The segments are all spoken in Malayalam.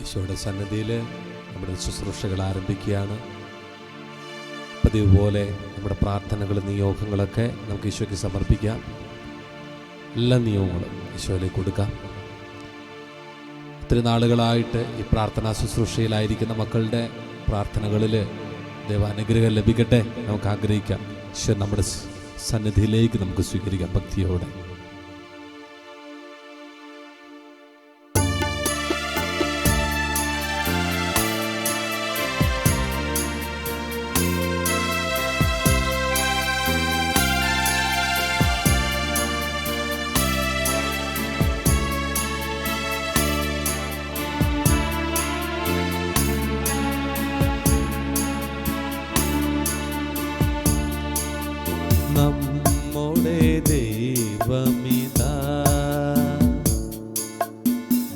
ഈശോയുടെ സന്നിധിയിൽ നമ്മുടെ ശുശ്രൂഷകൾ ആരംഭിക്കുകയാണ്. പതിവ് പോലെ നമ്മുടെ പ്രാർത്ഥനകളും നിയോഗങ്ങളൊക്കെ നമുക്ക് ഈശോയ്ക്ക് സമർപ്പിക്കാം. എല്ലാ നിയോഗങ്ങളും ഈശോയിലേക്ക് കൊടുക്കാം. ഒത്തിരി നാളുകളായിട്ട് ഈ പ്രാർത്ഥനാ ശുശ്രൂഷയിലായിരിക്കുന്ന മക്കളുടെ പ്രാർത്ഥനകളിൽ ദൈവ അനുഗ്രഹം ലഭിക്കട്ടെ നമുക്ക് ആഗ്രഹിക്കാം. ഈശോ നമ്മുടെ സന്നിധിയിലേക്ക് നമുക്ക് സ്വീകരിക്കാം ഭക്തിയോടെ. നമ്മുടെ ദൈവമിതാ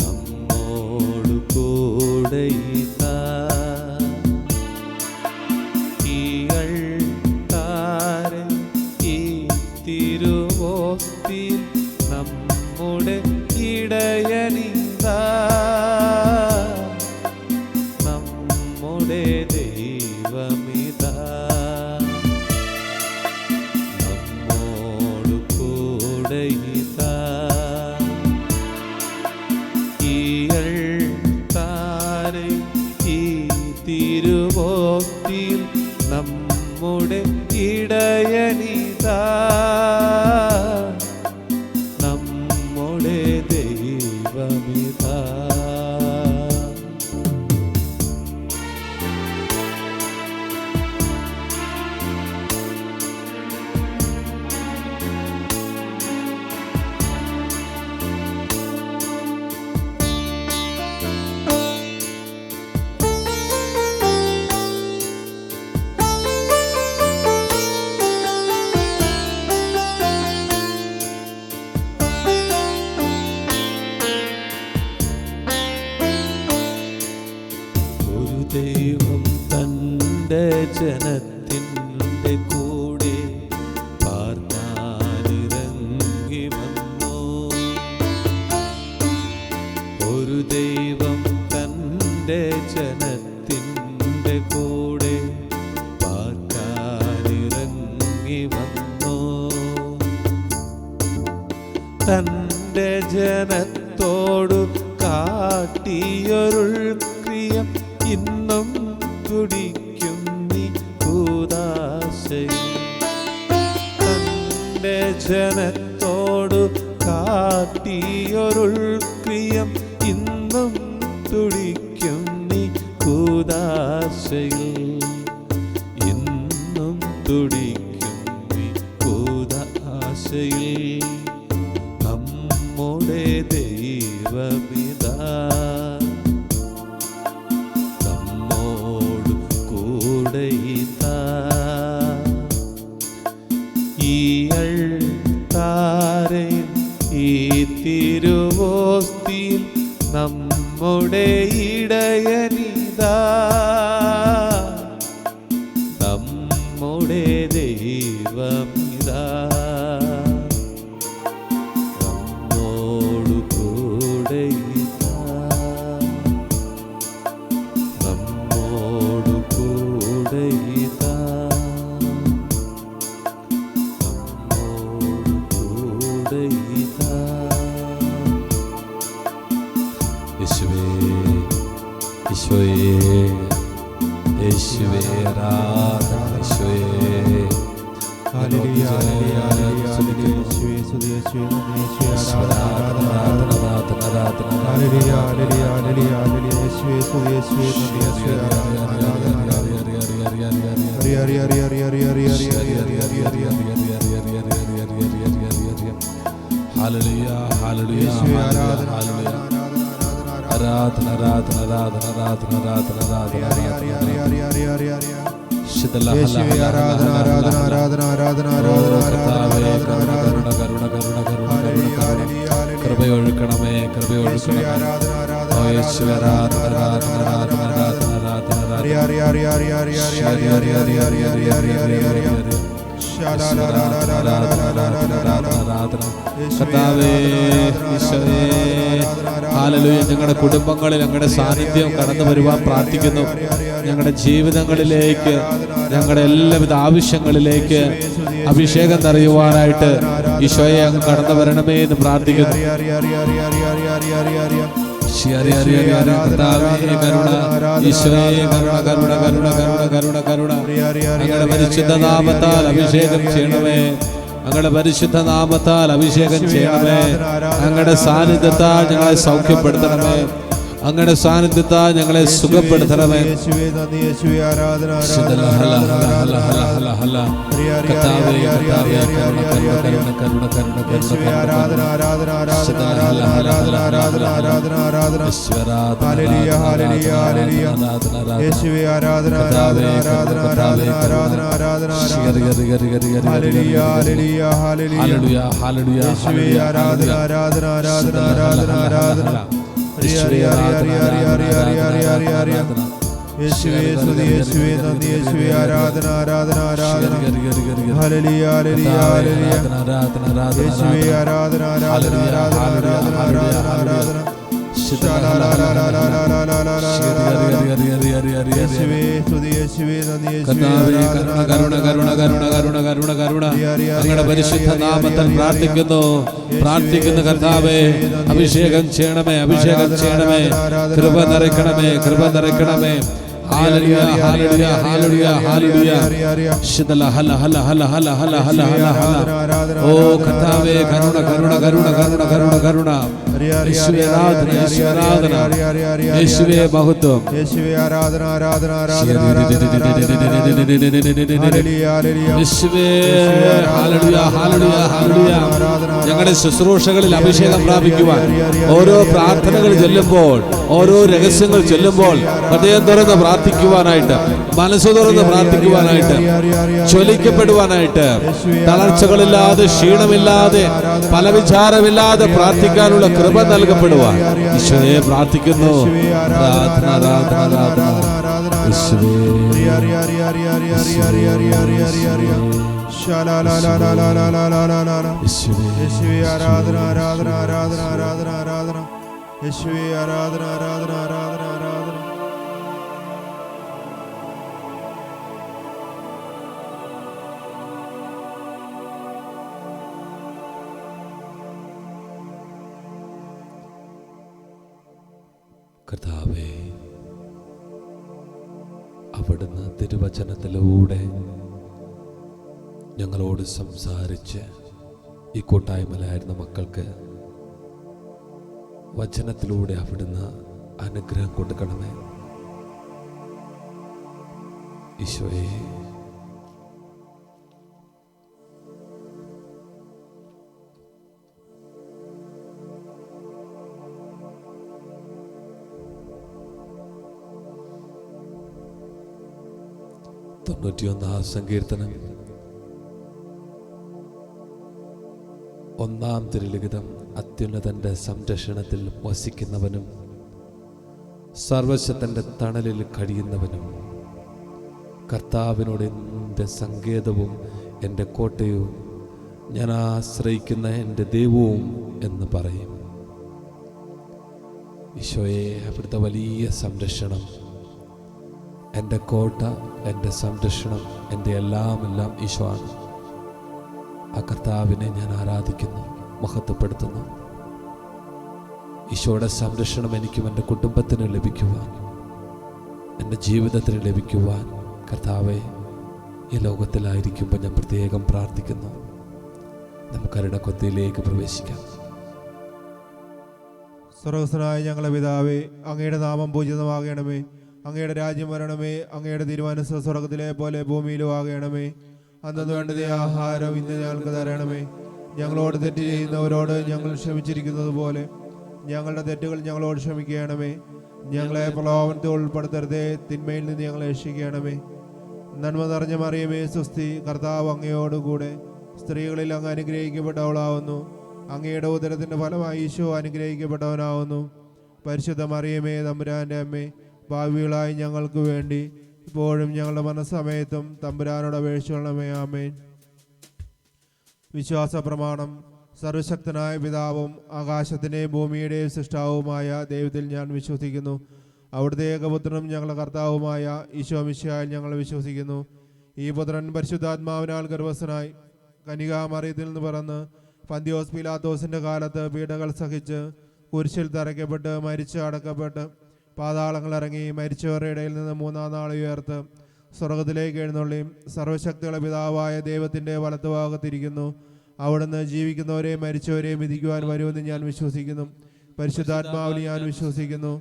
നമ്മോടു കൂടെയിതാ, ഈകൾ താരൻ ഈ തിരുവോസ്തിയിൽ നമ്മുടെ ഇടയനിതാ. നമ്മുടെ ദൈവമിതാ തിരുവോക്തിയിൽ നമ്മുടെ ഇടയനിതാ. നമ്മുടെ ദൈവമിതാ. ദൈവം തൻ്റെ ജനത്തിൻ്റെ കൂടെ പാർക്കാനിറങ്ങി വന്നു. ഒരു ദൈവം തൻ്റെ ജനത്തിൻ്റെ കൂടെ പാർക്കാനിറങ്ങി വന്നു. തൻ്റെ ജനത്തോടു കാട്ടിയൊരുൾ ക്രിയ ഇന്നും തുടിക്കും നീ കൂദാശയിൽ. തൻ്റെ ജനത്തോടു കാട്ടിയൊരുൾ ക്രിയം ഇന്നും തുടിക്കും നീ കൂദാശയിൽ. ഇന്നും തുടിക്കും നീ കൂദാശയിൽ. നമ്മുടെ ദൈവമിതാ തിരുവോസ്തിയിൽ നമ്മുടെ ഇടയനിതാ. നമ്മുടെ ദൈവമിതാ നമ്മോടു കൂടെയിതാ. നമ്മോടു കൂടെയിതാ. നമ്മോടു കൂടെയിതാ. ഈശോയേ യേശുവേ ആരാധന. ഈശോയേ ഹല്ലേലൂയ ഹല്ലേലൂയ ഹല്ലേലൂയ. യേശുവേ സ്തുതി യേശുവേ നന്ദി യേശുവേ ആരാധന ആരാധന ആരാധന. ഹല്ലേലൂയ ഹല്ലേലൂയ ഹല്ലേലൂയ ഹല്ലേലൂയ. യേശുവേ സ്തുതി യേശുവേ നന്ദി യേശുവേ ആരാധന ആരാധന. ഹരി ഹരി ഹരി ഹരി ഹരി ഹരി ഹരി ഹരി ഹരി ഹരി ഹരി ഹരി. ഹല്ലേലൂയ ഹല്ലേലൂയ യേശുവേ ആരാധന ആരാധന ആരാധന ആരാധന ആരാധന ആരാധന ആരാധന ആരാധന. യേശുവേ ആരാധന ആരാധന ആരാധന ആരാധന ആരാധന. കരുണ കരുണ കരുണ കരുണ കൃപയൊഴുക്കണമേ കൃപയൊഴുക്കണമേ. യേശുവേ ആരാധന ആരാധന ആരാധന ആരാധന ആരാധന. കർത്താവേ, ഈശോയേ, ഹല്ലേലൂയ. ഞങ്ങളുടെ കുടുംബങ്ങളിൽ അങ്ങയുടെ സാന്നിധ്യം കടന്നു വരുവാൻ പ്രാർത്ഥിക്കുന്നു. ഞങ്ങളുടെ ജീവിതങ്ങളിലേക്ക്, ഞങ്ങളുടെ എല്ലാവിധ ആവശ്യങ്ങളിലേക്ക് അഭിഷേകം നിറയുവാനായിട്ട് ഈശോയെ അങ്ങ് കടന്നു വരണമേ എന്ന് പ്രാർത്ഥിക്കുന്നു. അങ്ങയുടെ പരിശുദ്ധ നാമത്താൽ അഭിഷേകം ചെയ്യണമേ. അങ്ങയുടെ പരിശുദ്ധ നാമത്താൽ അഭിഷേകം ചെയ്യണമേ. അങ്ങയുടെ സാന്നിധ്യത്താൽ ഞങ്ങളെ സൗഖ്യപ്പെടുത്തണമേ. അങ്ങയുടെ സാന്നിധ്യത്താൽ ഞങ്ങളെ സുഖപ്പെടുത്തണമേ. യേശുവേ സ്തുതി, യേശുവേ നന്ദി, യേശുവേ ആരാധന, ആരാധന, ആരാധന. ഹല്ലേലൂയ, ഹല്ലേലൂയ, ഹല്ലേലൂയ. യേശുവേ ആരാധന, ആരാധന, ആരാധന, ആരാധന, ആരാധന, ആരാധന. യേശുവേ സ്തുതി, യേശുവേ നന്ദി, യേശുവേ ആരാധന. അങ്ങയുടെ പരിശുദ്ധ നാമത്തിൽ പ്രാർത്ഥിക്കുന്നു കർത്താവേ. അഭിഷേകം ചെയ്യണമേ, അഭിഷേകം ചെയ്യണമേ. കൃപ നിറയ്ക്കണമേ, കൃപ നിറയ്ക്കണമേ. ഹല്ലേലൂയ, ഹല്ലേലൂയ, ഹല്ലേലൂയ, ഹല്ലേലൂയ. ശിദല ഹല ഹല ഹല ഹല ഹല ഹല ഹല ഹല. ഓ കർത്താവേ, കരുണ കരുണ കരുണ കരുണ കരുണ കരുണ. യേശുവേ ആരാധന, യേശുവേ ആരാധന, യേശുവേ മഹത്വം. യേശുവേ ആരാധന, ആരാധന, ആരാധന, യേശുവേ ഹല്ലേലൂയ, ഹല്ലേലൂയ, ഹല്ലേലൂയ. ഞങ്ങളുടെ ശുശ്രൂഷകളിൽ അഭിഷേകം പ്രാപിക്കുവാൻ, ഓരോ പ്രാർത്ഥനകൾ ചൊല്ലുമ്പോൾ, ഓരോ രഹസ്യങ്ങൾ ചൊല്ലുമ്പോൾ ഹൃദയം തുറന്ന് പ്രാർത്ഥിക്കുവാനായിട്ട്, മനസ്സ് തുറന്ന് പ്രാർത്ഥിക്കുവാനായിട്ട്, ജ്വലിക്കപ്പെടുവാനായിട്ട്, തളർച്ചകളില്ലാതെ, ക്ഷീണമില്ലാതെ, പല വിചാരമില്ലാതെ പ്രാർത്ഥിക്കാനുള്ള കൃപ നൽകപ്പെടുവാൻ ഈശോയെ പ്രാർത്ഥിക്കുന്നു. പ്രാർത്ഥന, ആരാധന, ആരാധന. യേശുവേ ആരാധന, ആരാധന, ആരാധന, ആരാധന, ആരാധന. യേശുവേ ആരാധന, ആരാധന, ആരാധന, ആരാധന. കർത്താവേ, അവിടുന്ന് തിരുവചനത്തിലൂടെ ഞങ്ങളോട് സംസാരിച്ച് ഈ കൂട്ടായ്മയിലായിരുന്ന മക്കൾക്ക് വചനത്തിലൂടെ അവിടുന്ന് അനുഗ്രഹം കൊടുക്കണമേ. ഈശോയെ, തൊണ്ണൂറ്റിയൊന്നാം സങ്കീർത്തനം 1-ാം തിരുലിഖിതം. അത്യുന്നതന്റെ സംരക്ഷണത്തിൽ വസിക്കുന്നവനും സർവശക്തന്റെ തണലിൽ കഴിയുന്നവനും കർത്താവിനോട് എൻ്റെ സങ്കേതവും എൻ്റെ കോട്ടയും ഞാൻ ആശ്രയിക്കുന്ന എൻ്റെ ദൈവവും എന്ന് പറയും. ഈശോയെ, അവിടുത്തെ വലിയ സംരക്ഷണം, എൻ്റെ കോട്ട, എൻ്റെ സംരക്ഷണം, എൻ്റെ എല്ലാം ഈശോ ആണ്. ആ കർത്താവിനെ ഞാൻ ആരാധിക്കുന്നു, മഹത്വപ്പെടുത്തുന്നു. ഈശോയുടെ സംരക്ഷണം എനിക്കും എൻ്റെ കുടുംബത്തിന് ലഭിക്കുവാൻ, എൻ്റെ ജീവിതത്തിന് ലഭിക്കുവാൻ കർത്താവെ, ഈ ലോകത്തിലായിരിക്കുമ്പോൾ ഞാൻ പ്രത്യേകം പ്രാർത്ഥിക്കുന്നു. നമുക്കരുടെ കൊത്തിയിലേക്ക് പ്രവേശിക്കാം. സർവ്വസ്വനായ ഞങ്ങളുടെ പിതാവേ, അങ്ങയുടെ നാമം പൂജിതമാകണമേ. അങ്ങയുടെ രാജ്യം വരണമേ. അങ്ങയുടെ തിരുമനസ്സ് സ്വർഗ്ഗത്തിലെ പോലെ ഭൂമിയിലും ആകണമേ. അന്നു വേണ്ടത് ആഹാരം ഇന്ന് ഞങ്ങൾക്ക് തരണമേ. ഞങ്ങളോട് തെറ്റ് ചെയ്യുന്നവരോട് ഞങ്ങൾ ക്ഷമിച്ചിരിക്കുന്നത് പോലെ ഞങ്ങളുടെ തെറ്റുകൾ ഞങ്ങളോട് ക്ഷമിക്കണമേ. ഞങ്ങളെ പ്രലോഭനത്തിൽ ഉൾപ്പെടുത്തരുതേ, തിന്മയിൽ നിന്ന് ഞങ്ങളെ രക്ഷിക്കണമേ. നന്മ നിറഞ്ഞ മറിയമേ സ്വസ്തി, കർത്താവ് അങ്ങയോടുകൂടെ സ്ത്രീകളിൽ അങ്ങ് അനുഗ്രഹിക്കപ്പെട്ടവളാവുന്നു. അങ്ങയുടെ ഉദരത്തിന്റെ ഫലമായി ഈശോ അനുഗ്രഹിക്കപ്പെട്ടവനാവുന്നു. പരിശുദ്ധ മറിയമേ, തമ്പുരാന്റെ അമ്മേ, ഭാവികളായി ഞങ്ങൾക്ക് വേണ്ടി ഇപ്പോഴും ഞങ്ങളുടെ മനസ്സമയത്തും തമ്പുരാനോട് അപേക്ഷിച്ചുകൊള്ളണമേ. ആമേൻ. വിശ്വാസ പ്രമാണം. സർവശക്തനായ പിതാവും ആകാശത്തിൻ്റെയും ഭൂമിയുടെയും സൃഷ്ടാവുമായ ദൈവത്തിൽ ഞാൻ വിശ്വസിക്കുന്നു. അവിടുത്തെ ഏകപുത്രനും ഞങ്ങളുടെ കർത്താവുമായ ഈശോ മിശിഹായിൽ ഞങ്ങൾ വിശ്വസിക്കുന്നു. ഈ പുത്രൻ പരിശുദ്ധാത്മാവിനാൽ ഗർഭസ്ഥനായി കന്യകാമറിയത്തിൽ നിന്ന് പിറന്ന് പന്തിയോസ് പീലാത്തോസിന്റെ കാലത്ത് പീഡകൾ സഹിച്ച് കുരിശിൽ തറയ്ക്കപ്പെട്ട് മരിച്ച് അടക്കപ്പെട്ട് പാതാളങ്ങൾ ഇറങ്ങി മരിച്ചവരുടെ ഇടയിൽ നിന്ന് മൂന്നാം നാൾ ഉയർത്ത് സ്വർഗത്തിലേക്ക് എഴുന്നള്ളിയും സർവശക്തിയുള്ള പിതാവായ ദൈവത്തിൻ്റെ വലത്തുഭാഗത്തിരിക്കുന്നു. അവിടുന്ന് ജീവിക്കുന്നവരെയും മരിച്ചവരെയും വിധിക്കുവാൻ വരുമെന്ന് ഞാൻ വിശ്വസിക്കുന്നു. പരിശുദ്ധാത്മാവിൽ ഞാൻ വിശ്വസിക്കുന്നു.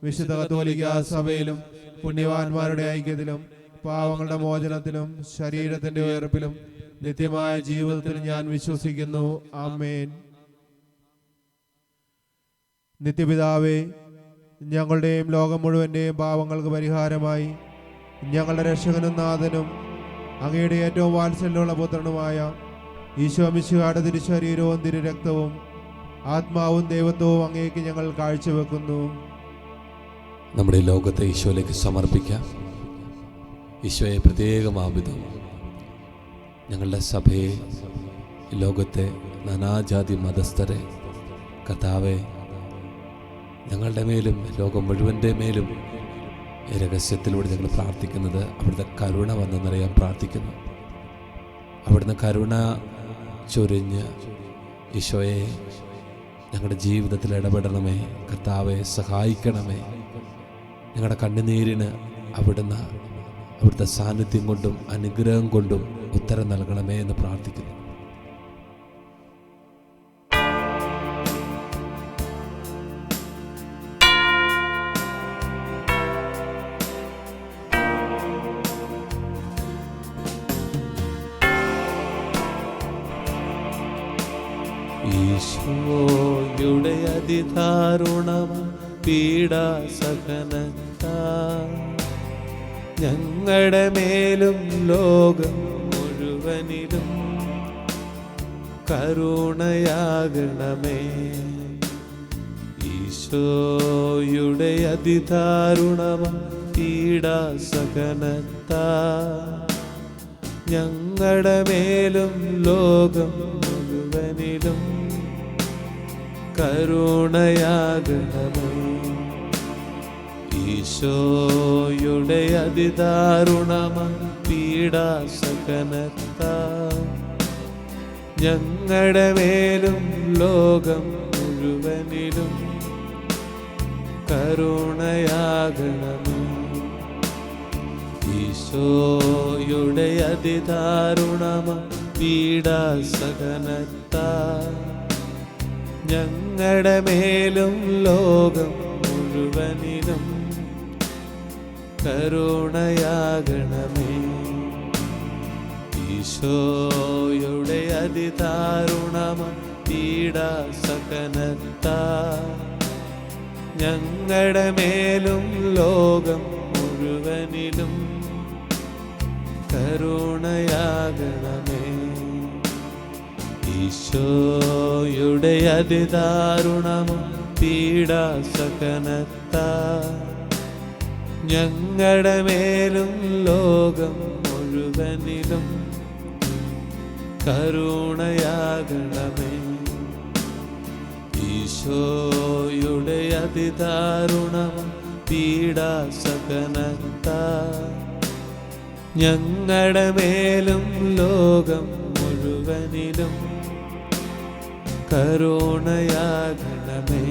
വിശുദ്ധ കത്തോലിക്ക സഭയിലും പുണ്യവാന്മാരുടെ ഐക്യത്തിലും പാവങ്ങളുടെ മോചനത്തിലും ശരീരത്തിന്റെ ഉയർപ്പിലും നിത്യമായ ജീവിതത്തിലും ഞാൻ വിശ്വസിക്കുന്നു. ആമേൻ. നിത്യപിതാവേ, ഞങ്ങളുടെയും ലോകം മുഴുവൻ്റെയും പാവങ്ങൾക്ക് പരിഹാരമായി ഞങ്ങളുടെ രക്ഷകനും നാഥനും അങ്ങയുടെ ഏറ്റവും വാത്സല്യമുള്ള പുത്രനുമായ ഈശോ മിശിഹായുടെ തിരുശരീരവും തിരുരക്തവും ആത്മാവും ദൈവത്വവും അങ്ങേക്ക് ഞങ്ങൾ കാഴ്ചവെക്കുന്നു. നമ്മുടെ ലോകത്തെ ഈശോയിലേക്ക് സമർപ്പിക്കാം. ഈശോയെ പ്രത്യേകമാവിധം ഞങ്ങളുടെ സഭയെ, ലോകത്തെ നാനാജാതി മതസ്ഥരെ കർത്താവെ ഞങ്ങളുടെ മേലും ലോകം മുഴുവൻ്റെ മേലും രഹസ്യത്തിലൂടെ ഞങ്ങൾ പ്രാർത്ഥിക്കുന്നത് അവിടുത്തെ കരുണ വന്നെന്നറിയാൻ പ്രാർത്ഥിക്കുന്നു. അവിടുന്ന് കരുണ ചൊരിഞ്ഞ് ഈശോയെ ഞങ്ങളുടെ ജീവിതത്തിൽ ഇടപെടണമേ. കർത്താവെ സഹായിക്കണമേ. ഞങ്ങളുടെ കണ്ണുനീരിന് അവിടുത്തെ സാന്നിധ്യം കൊണ്ടും അനുഗ്രഹം കൊണ്ടും ഉത്തരം നൽകണമേ എന്ന് പ്രാർത്ഥിക്കുന്നു. ഈശോയുടെ അതിദാരുണ പീഡാസഹനത്താൽ ഞങ്ങളുടെ മേലും ലോകം മുഴുവനിലും കരുണയാകണമേ. ഈശോയുടെ അതിദാരുണ പീഡാസഹനത്താൽ ഞങ്ങളുടെ മേലും ലോകം മുഴുവനിലും കരുണയാകണമേ. ഈശോയുടെ അതിദാരുണ പീഡാസഹനത്താൽ ഞങ്ങളുടെ മേലും ലോകം മുഴുവനിലും കരുണയാകണമേ. ഈശോയുടെ അതിദാരുണ പീഡാസഹനത്താൽ ഞങ്ങളുടെ മേലും ലോകം മുഴുവനിലും കരുണയാകണമേ. ഈശോയുടെ അതിദാരുണ പീഡാസഹനത്താൽ ഞങ്ങളുടെ മേലും ലോകം മുഴുവനിലും കരുണയാകണമേ. ഈശോയുടെ അതിദാരുണ പീഡാസഹനത്താൽ ഞങ്ങളുടെ മേലും ലോകം മുഴുവനിലും കരുണയാകണമേ. ഈശോയുടെ അതിദാരുണ പീഡാസഹനത്താൽ ഞങ്ങളുടെ മേലും ലോകം മുഴുവനിലും കരുണയാകണമേ.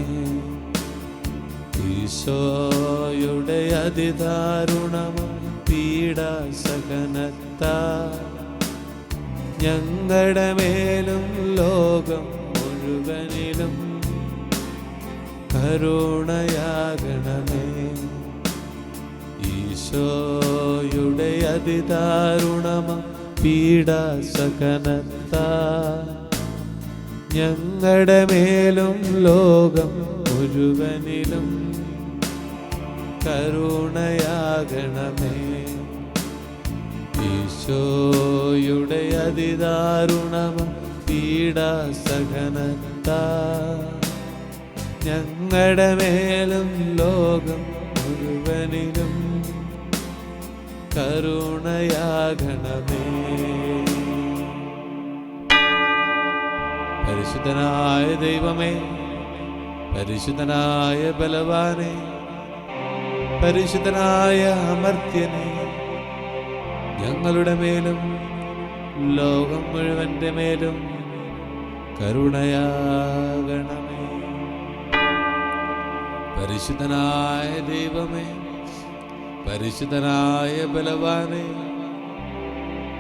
ഈശോയുടെ അതിദാരുണ പീഡാസഹനത്താൽ ഞങ്ങളുടെ മേലും ലോകം മുഴുവനിലും കരുണയാകണമേ. ഈശോയുടെ അതിദാരുണ പീഡാസഹനത്താൽ ഞങ്ങളുടെ മേലും ലോകം മുഴുവനിലും കരുണയാകണമേ. ഈശോയുടെ അതിദാരുണ പീഡാസഹനത്താൽ ഞങ്ങളുടെ മേലും ലോകം മുഴുവനിലും കരുണയാകണമേ. പരിശുദ്ധനായ ദൈവമേ, പരിശുദ്ധനായ ബലവാനെ, പരിശുദ്ധനായ അമർത്യനെ, ഞങ്ങളുടെ മേലും ലോകം മുഴുവന്റെ മേലും കരുണയാകണമേ. പരിശുദ്ധനായ ദൈവമേ, പരിശുദ്ധനായ ബലവാനെ,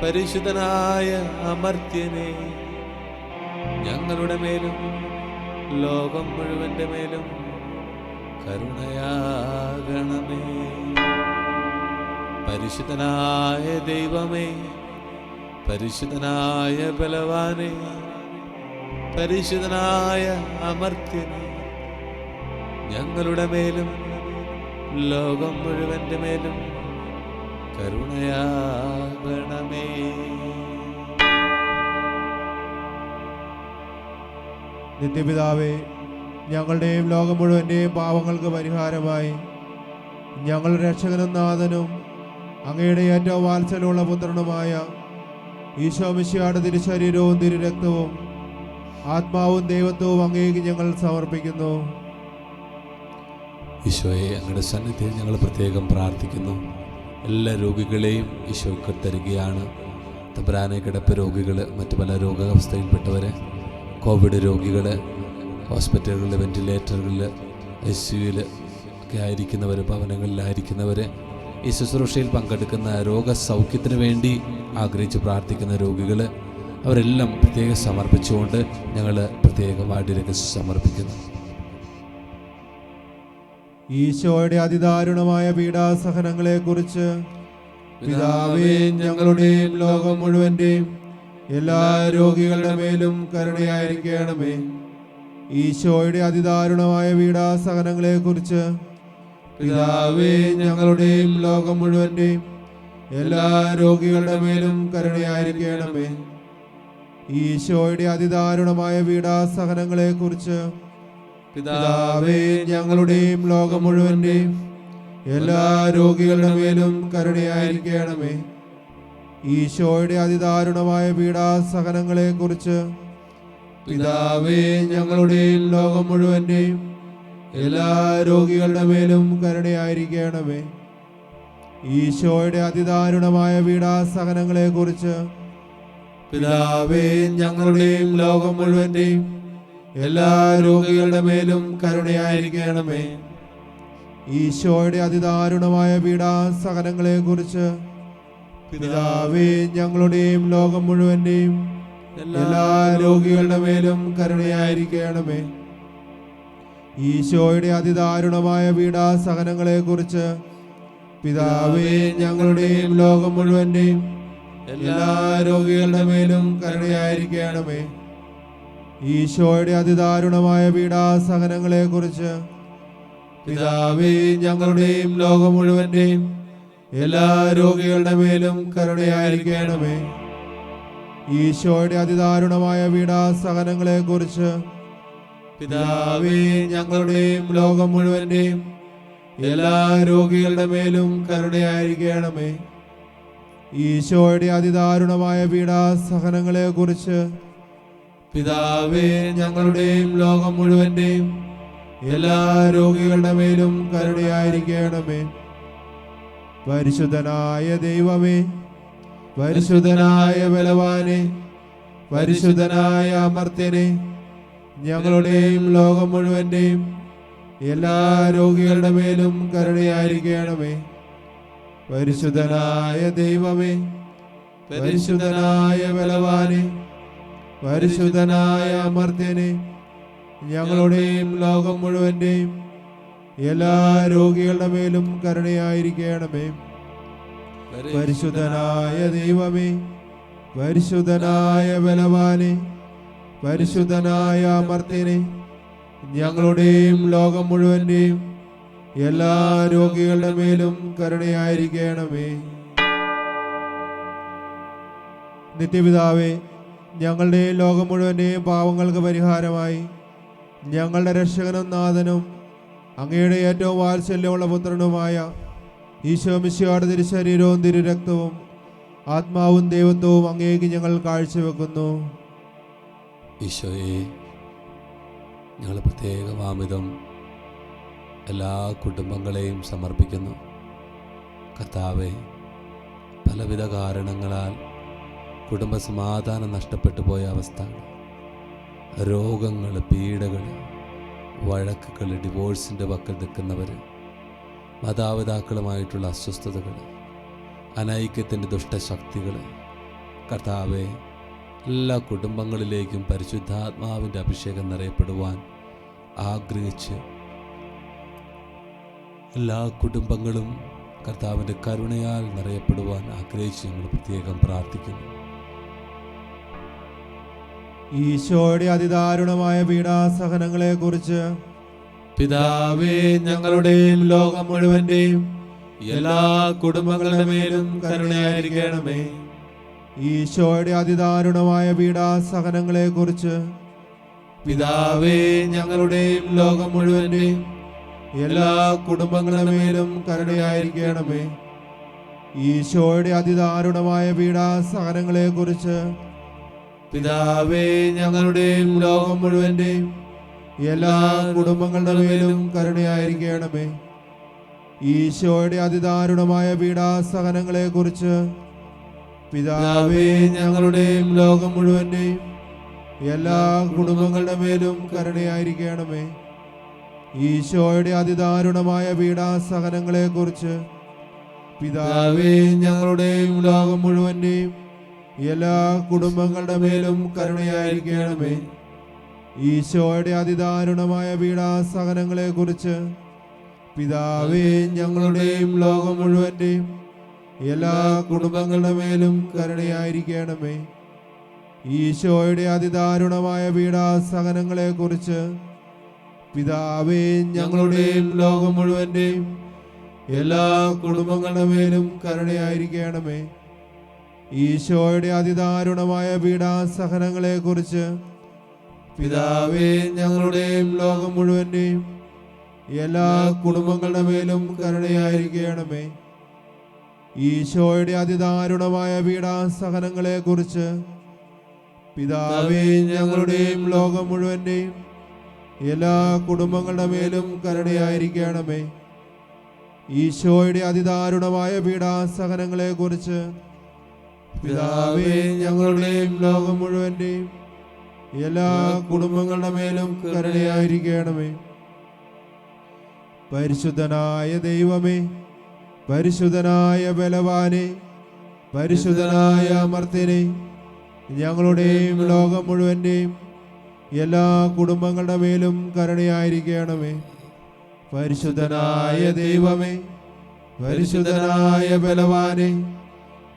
പരിശുദ്ധനായ അമർത്യനെ, ഞങ്ങളുടെ മേലും ലോകം മുഴുവന്റെ മേലും കരുണയാകണമേ. പരിശുദ്ധനായ ദൈവമേ, പരിശുദ്ധനായ ബലവാനെ, പരിശുദ്ധനായ അമർത്യനെ, ഞങ്ങളുടെ മേലും ലോകം മുഴുവന്റെ മേലും കരുണയാകണമേ. നിത്യപിതാവേ, ഞങ്ങളുടെയും ലോകം മുഴുവൻ്റെയും പാവങ്ങൾക്ക് പരിഹാരമായി ഞങ്ങളുടെ രക്ഷകനും നാഥനും അങ്ങയുടെ ഏറ്റവും വാത്സല്യമുള്ള പുത്രനുമായ ഈശോ മിശിഹായുടെ തിരുശരീരവും തിരുരക്തവും ആത്മാവും ദൈവത്വവും അങ്ങേക്ക് ഞങ്ങൾ സമർപ്പിക്കുന്നു. ഈശോയെ, അങ്ങയുടെ സന്നിധിയിൽ ഞങ്ങൾ പ്രത്യേകം പ്രാർത്ഥിക്കുന്നു. എല്ലാ രോഗികളെയും ഈശോയ്ക്ക് തരികയാണ്. തമ്പുരാനെ, കിടപ്പ് രോഗികൾ, മറ്റു പല രോഗാവസ്ഥയിൽപ്പെട്ടവരെ, കോവിഡ് രോഗികൾ, ഹോസ്പിറ്റലുകളിൽ, വെന്റിലേറ്ററുകളിൽ, ICUവിൽ ഒക്കെ ആയിരിക്കുന്നവർ, ഭവനങ്ങളിലായിരിക്കുന്നവർ, ഈ ശുശ്രൂഷയിൽ പങ്കെടുക്കുന്ന രോഗസൗഖ്യത്തിന് വേണ്ടി ആഗ്രഹിച്ച് പ്രാർത്ഥിക്കുന്ന രോഗികൾ, അവരെല്ലാം പ്രത്യേകം സമർപ്പിച്ചുകൊണ്ട് ഞങ്ങൾ പ്രത്യേക വാർഡിലേക്ക് സമർപ്പിക്കുന്നു. ഈശോയുടെ അതിദാരുണമായ പീഡാസഹനങ്ങളെക്കുറിച്ച് പിതാവേ, ഞങ്ങളുടെയും ലോകം മുഴുവൻ്റെയും എല്ലാ രോഗികളുടെ മേലും കരുണയായിരിക്കണമേ. ഈശോയുടെ അതിദാരുണമായ പീഡാസഹനങ്ങളെക്കുറിച്ച് പിതാവേ, ഞങ്ങളുടെയും ലോകം മുഴുവൻ്റെയും എല്ലാ രോഗികളുടെ മേലും കരുണയായിരിക്കണമേ. ഈശോയുടെ അതിദാരുണമായ പീഡാസഹനങ്ങളെക്കുറിച്ച് പിതാവേ, ഞങ്ങളുടെയും ലോകം മുഴുവൻ്റെയും എല്ലാ രോഗികളുടെ മേലും കരുണയായിരിക്കണമേ. ഈശോയുടെ അതിദാരുണമായ പീഡാസഹനങ്ങളെക്കുറിച്ച് പിതാവേ, ഞങ്ങളുടെയും ലോകം മുഴുവൻ്റെയും എല്ലാ രോഗികളുടെ മേലും കരുണയായിരിക്കണമേ. ഈശോയുടെ അതിദാരുണമായ പീഡാസഹനങ്ങളെക്കുറിച്ച് പിതാവേ, ഞങ്ങളുടെയും ലോകം മുഴുവൻ്റെയും എല്ലാ രോഗികളുടെ മേലും കരുണയായിരിക്കണമേ. ഈശോയുടെ അതിദാരുണമായ പീഡാസഹനങ്ങളെക്കുറിച്ച് പിതാവേ, ഞങ്ങളുടെയും ലോകം മുഴുവൻ്റെയും എല്ലാ രോഗികളുടെ മേലും കരുണയായിരിക്കണമേ. ഈശോയുടെ അതിദാരുണമായ പീഡാസഹനങ്ങളെക്കുറിച്ച് പിതാവേ, ഞങ്ങളുടെയും ലോകം മുഴുവൻ്റെയും എല്ലാ രോഗികളുടെ മേലും കരുണയായിരിക്കണമേ. ഈശോയുടെ അതിദാരുണമായ പീഡാസഹനങ്ങളെക്കുറിച്ച് പിതാവേ, ഞങ്ങളുടെയും ലോകം മുഴുവൻ്റെയും എല്ലാ രോഗികളുടെ മേലും കരുണയായിരിക്കണമേ. ഈശോയുടെ അതിദാരുണമായ പീഡാസഹനങ്ങളെക്കുറിച്ച് പിതാവേ, ഞങ്ങളുടെയും ലോകം മുഴുവൻ്റെയും എല്ലാ രോഗികളുടെ മേലും കരുണയായിരിക്കണമേ. ഈശോയുടെ അതിദാരുണമായ പീഡാസഹനങ്ങളെക്കുറിച്ച് പിതാവേ, ഞങ്ങളുടെയും ലോകം മുഴുവൻ്റെയും എല്ലാ രോഗികളുടെ മേലും കരുണയായിരിക്കണമേ. പരിശുദ്ധനായ ദൈവമേ, പരിശുദ്ധനായ ബലവാനെ, പരിശുദ്ധനായ അമർത്യനെ, ഞങ്ങളുടെയും ലോകം മുഴുവൻ്റെയും എല്ലാ രോഗികളുടെ മേലും കരുണയായിരിക്കണമേ. പരിശുദ്ധനായ ദൈവമേ, പരിശുദ്ധനായ ബലവാനെ, പരിശുദ്ധനായ അമർത്യനെ, ഞങ്ങളുടെയും ലോകം മുഴുവൻ്റെയും എല്ലാ രോഗികളുടെ മേലും കരുണയായിരിക്കണമേ. പരിശുദ്ധനായ ദൈവമേ, പരിശുദ്ധനായ ബലവാനെ, പരിശുദ്ധനായ അമർത്യനെ, ഞങ്ങളുടെയും ലോകം മുഴുവൻ്റെയും എല്ലാ രോഗികളുടെ മേലും കരുണയായിരിക്കണമേ. നിത്യപിതാവേ, ഞങ്ങളുടെയും ലോകം മുഴുവൻ്റെയും പാവങ്ങൾക്ക് പരിഹാരമായി ഞങ്ങളുടെ രക്ഷകനും നാഥനും അങ്ങയുടെ ഏറ്റവും വാത്സല്യമുള്ള പുത്രനുമായ ഈശോ മിശിഹായുടെ തിരുശരീരവും തിരുരക്തവും ആത്മാവും ദൈവത്വവും അങ്ങേക്ക് ഞങ്ങൾ കാഴ്ചവെക്കുന്നു. ഈശോയെ, ഞങ്ങൾ പ്രത്യേകമാമിതം എല്ലാ കുടുംബങ്ങളെയും സമർപ്പിക്കുന്നു. കർത്താവെ, പലവിധ കാരണങ്ങളാൽ കുടുംബസമാധാനം നഷ്ടപ്പെട്ടു പോയ അവസ്ഥ, രോഗങ്ങൾ, പീഡകൾ, വഴക്കുകൾ, ഡിവോഴ്സിൻ്റെ പക്കൽ നിൽക്കുന്നവർ, മാതാപിതാക്കളുമായിട്ടുള്ള അസ്വസ്ഥതകൾ, അനൈക്യത്തിൻ്റെ ദുഷ്ടശക്തികൾ, കർത്താവെ, എല്ലാ കുടുംബങ്ങളിലേക്കും പരിശുദ്ധാത്മാവിൻ്റെ അഭിഷേകം നിറയപ്പെടുവാൻ ആഗ്രഹിച്ച് എല്ലാ കുടുംബങ്ങളും കർത്താവിൻ്റെ കരുണയാൽ നിറയപ്പെടുവാൻ ആഗ്രഹിച്ച് ഞങ്ങൾ പ്രത്യേകം പ്രാർത്ഥിക്കുന്നു. ഈശോയുടെ അതിദാരുണമായ പീഡാസഹനങ്ങളെ കുറിച്ച് പിതാവേ, ഞങ്ങളുടെയും ലോകം മുഴുവന്റെയും എല്ലാ കുടുംബങ്ങളുടെ മേലും കരുണയായിരിക്കണമേ. ഈശോയുടെ അതിദാരുണമായ പീഡാസഹനങ്ങളെ കുറിച്ച് പിതാവേ, ഞങ്ങളുടെയും ലോകം മുഴുവന്റെയും എല്ലാ കുടുംബങ്ങളുടെ മേലും കരുണയായിരിക്കണമേ. ഈശോയുടെ അതിദാരുണമായ പീഡാസഹനങ്ങളെ കുറിച്ച് പിതാവേ, ഞങ്ങളുടെയും ലോകം മുഴുവന്റെയും എല്ലാ കുടുംബങ്ങളുടെ മേലും കരുണയായിരിക്കണമേ. ഈശോയുടെ അതിദാരുണമായ പീഡാസഹനങ്ങളെ കുറിച്ച് പിതാവേ, ഞങ്ങളുടെയും ലോകം മുഴുവന്റെയും എല്ലാ കുടുംബങ്ങളുടെ മേലും കരുണയായിരിക്കണമേ. ഈശോയുടെ അതിദാരുണമായ പീഡാസഹനങ്ങളെ കുറിച്ച് പിതാവേ, ഞങ്ങളുടെയും ലോകം മുഴുവന്റെയും എല്ലാ കുടുംബങ്ങളുടെ മേലും കരുണയായിരിക്കണമേ. ഈശോയുടെ അതിദാരുണമായ പീഡാസഹനങ്ങളെ കുറിച്ച് പിതാവേ, ഞങ്ങളുടെയും ലോകം മുഴുവന്റെയും എല്ലാ കുടുംബങ്ങളുടെ മേലും കരുണയായിരിക്കണമേ. ഈശോയുടെ അതിദാരുണമായ പീഡാസഹനങ്ങളെ കുറിച്ച് പിതാവേ, ഞങ്ങളുടെയും ലോകം മുഴുവന്റെയും എല്ലാ കുടുംബങ്ങളുടെ മേലും കരുണയായിരിക്കണമേ. ഈശോയുടെ അതിദാരുണമായ പീഡാസഹനങ്ങളെ കുറിച്ച് പിതാവേ, ഞങ്ങളുടെയും ലോകം മുഴുവന്റെയും എല്ലാ കുടുംബങ്ങളുടെ മേലും കരുണയായിരിക്കണമേ. ഈശോയുടെ അതിദാരുണമായ പീഡാസഹനങ്ങളെ കുറിച്ച് പിതാവേ, ഞങ്ങളുടെയും ലോകം മുഴുവന്റെയും എല്ലാ കുടുംബങ്ങളുടെ മേലും കരുണയായിരിക്കണമേ. ഈശോയുടെ അതിദാരുണമായ പീഡാസഹനങ്ങളെ കുറിച്ച് പിതാവേ, ഞങ്ങളുടെയും ലോകം മുഴുവന്റെയും എല്ലാ കുടുംബങ്ങളുടെ മേലും കരുണയായിരിക്കണമേ. പരിശുദ്ധനായ ദൈവമേ, പരിശുദ്ധനായ ബലവാനെ, പരിശുദ്ധനായ അമർത്യനെ, ഞങ്ങളുടെയും ലോകം മുഴുവന്റെയും എല്ലാ കുടുംബങ്ങളുടെ മേലും കരുണയായിരിക്കണമേ. പരിശുദ്ധനായ ദൈവമേ, പരിശുദ്ധനായ ബലവാനെ,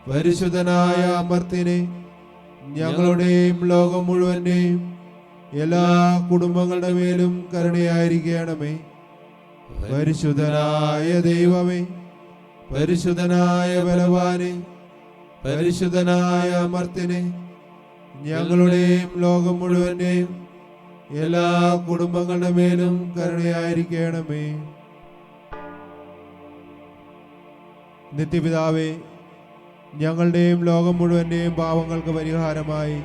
പരിശുദ്ധനായ അമർത്യനെ, ഞങ്ങളുടെയും ലോകം മുഴുവന്റെയും എല്ലാ കുടുംബങ്ങളുടെ മേലും കരുണയായിരിക്കണമേ. പരിശുദ്ധനായ ദൈവമേ, പരിശുദ്ധനായ ബലവാനെ, പരിശുദ്ധനായ അമർത്യനെ, ഞങ്ങളുടെയും ലോകം മുഴുവന്റെയും എല്ലാ കുടുംബങ്ങളുടെ മേലും കരുണയായിരിക്കണമേ. നിത്യപിതാവേ, ഞങ്ങളുടെയും ലോകം മുഴുവന്റെയും പാപങ്ങൾക്ക് പരിഹാരമായി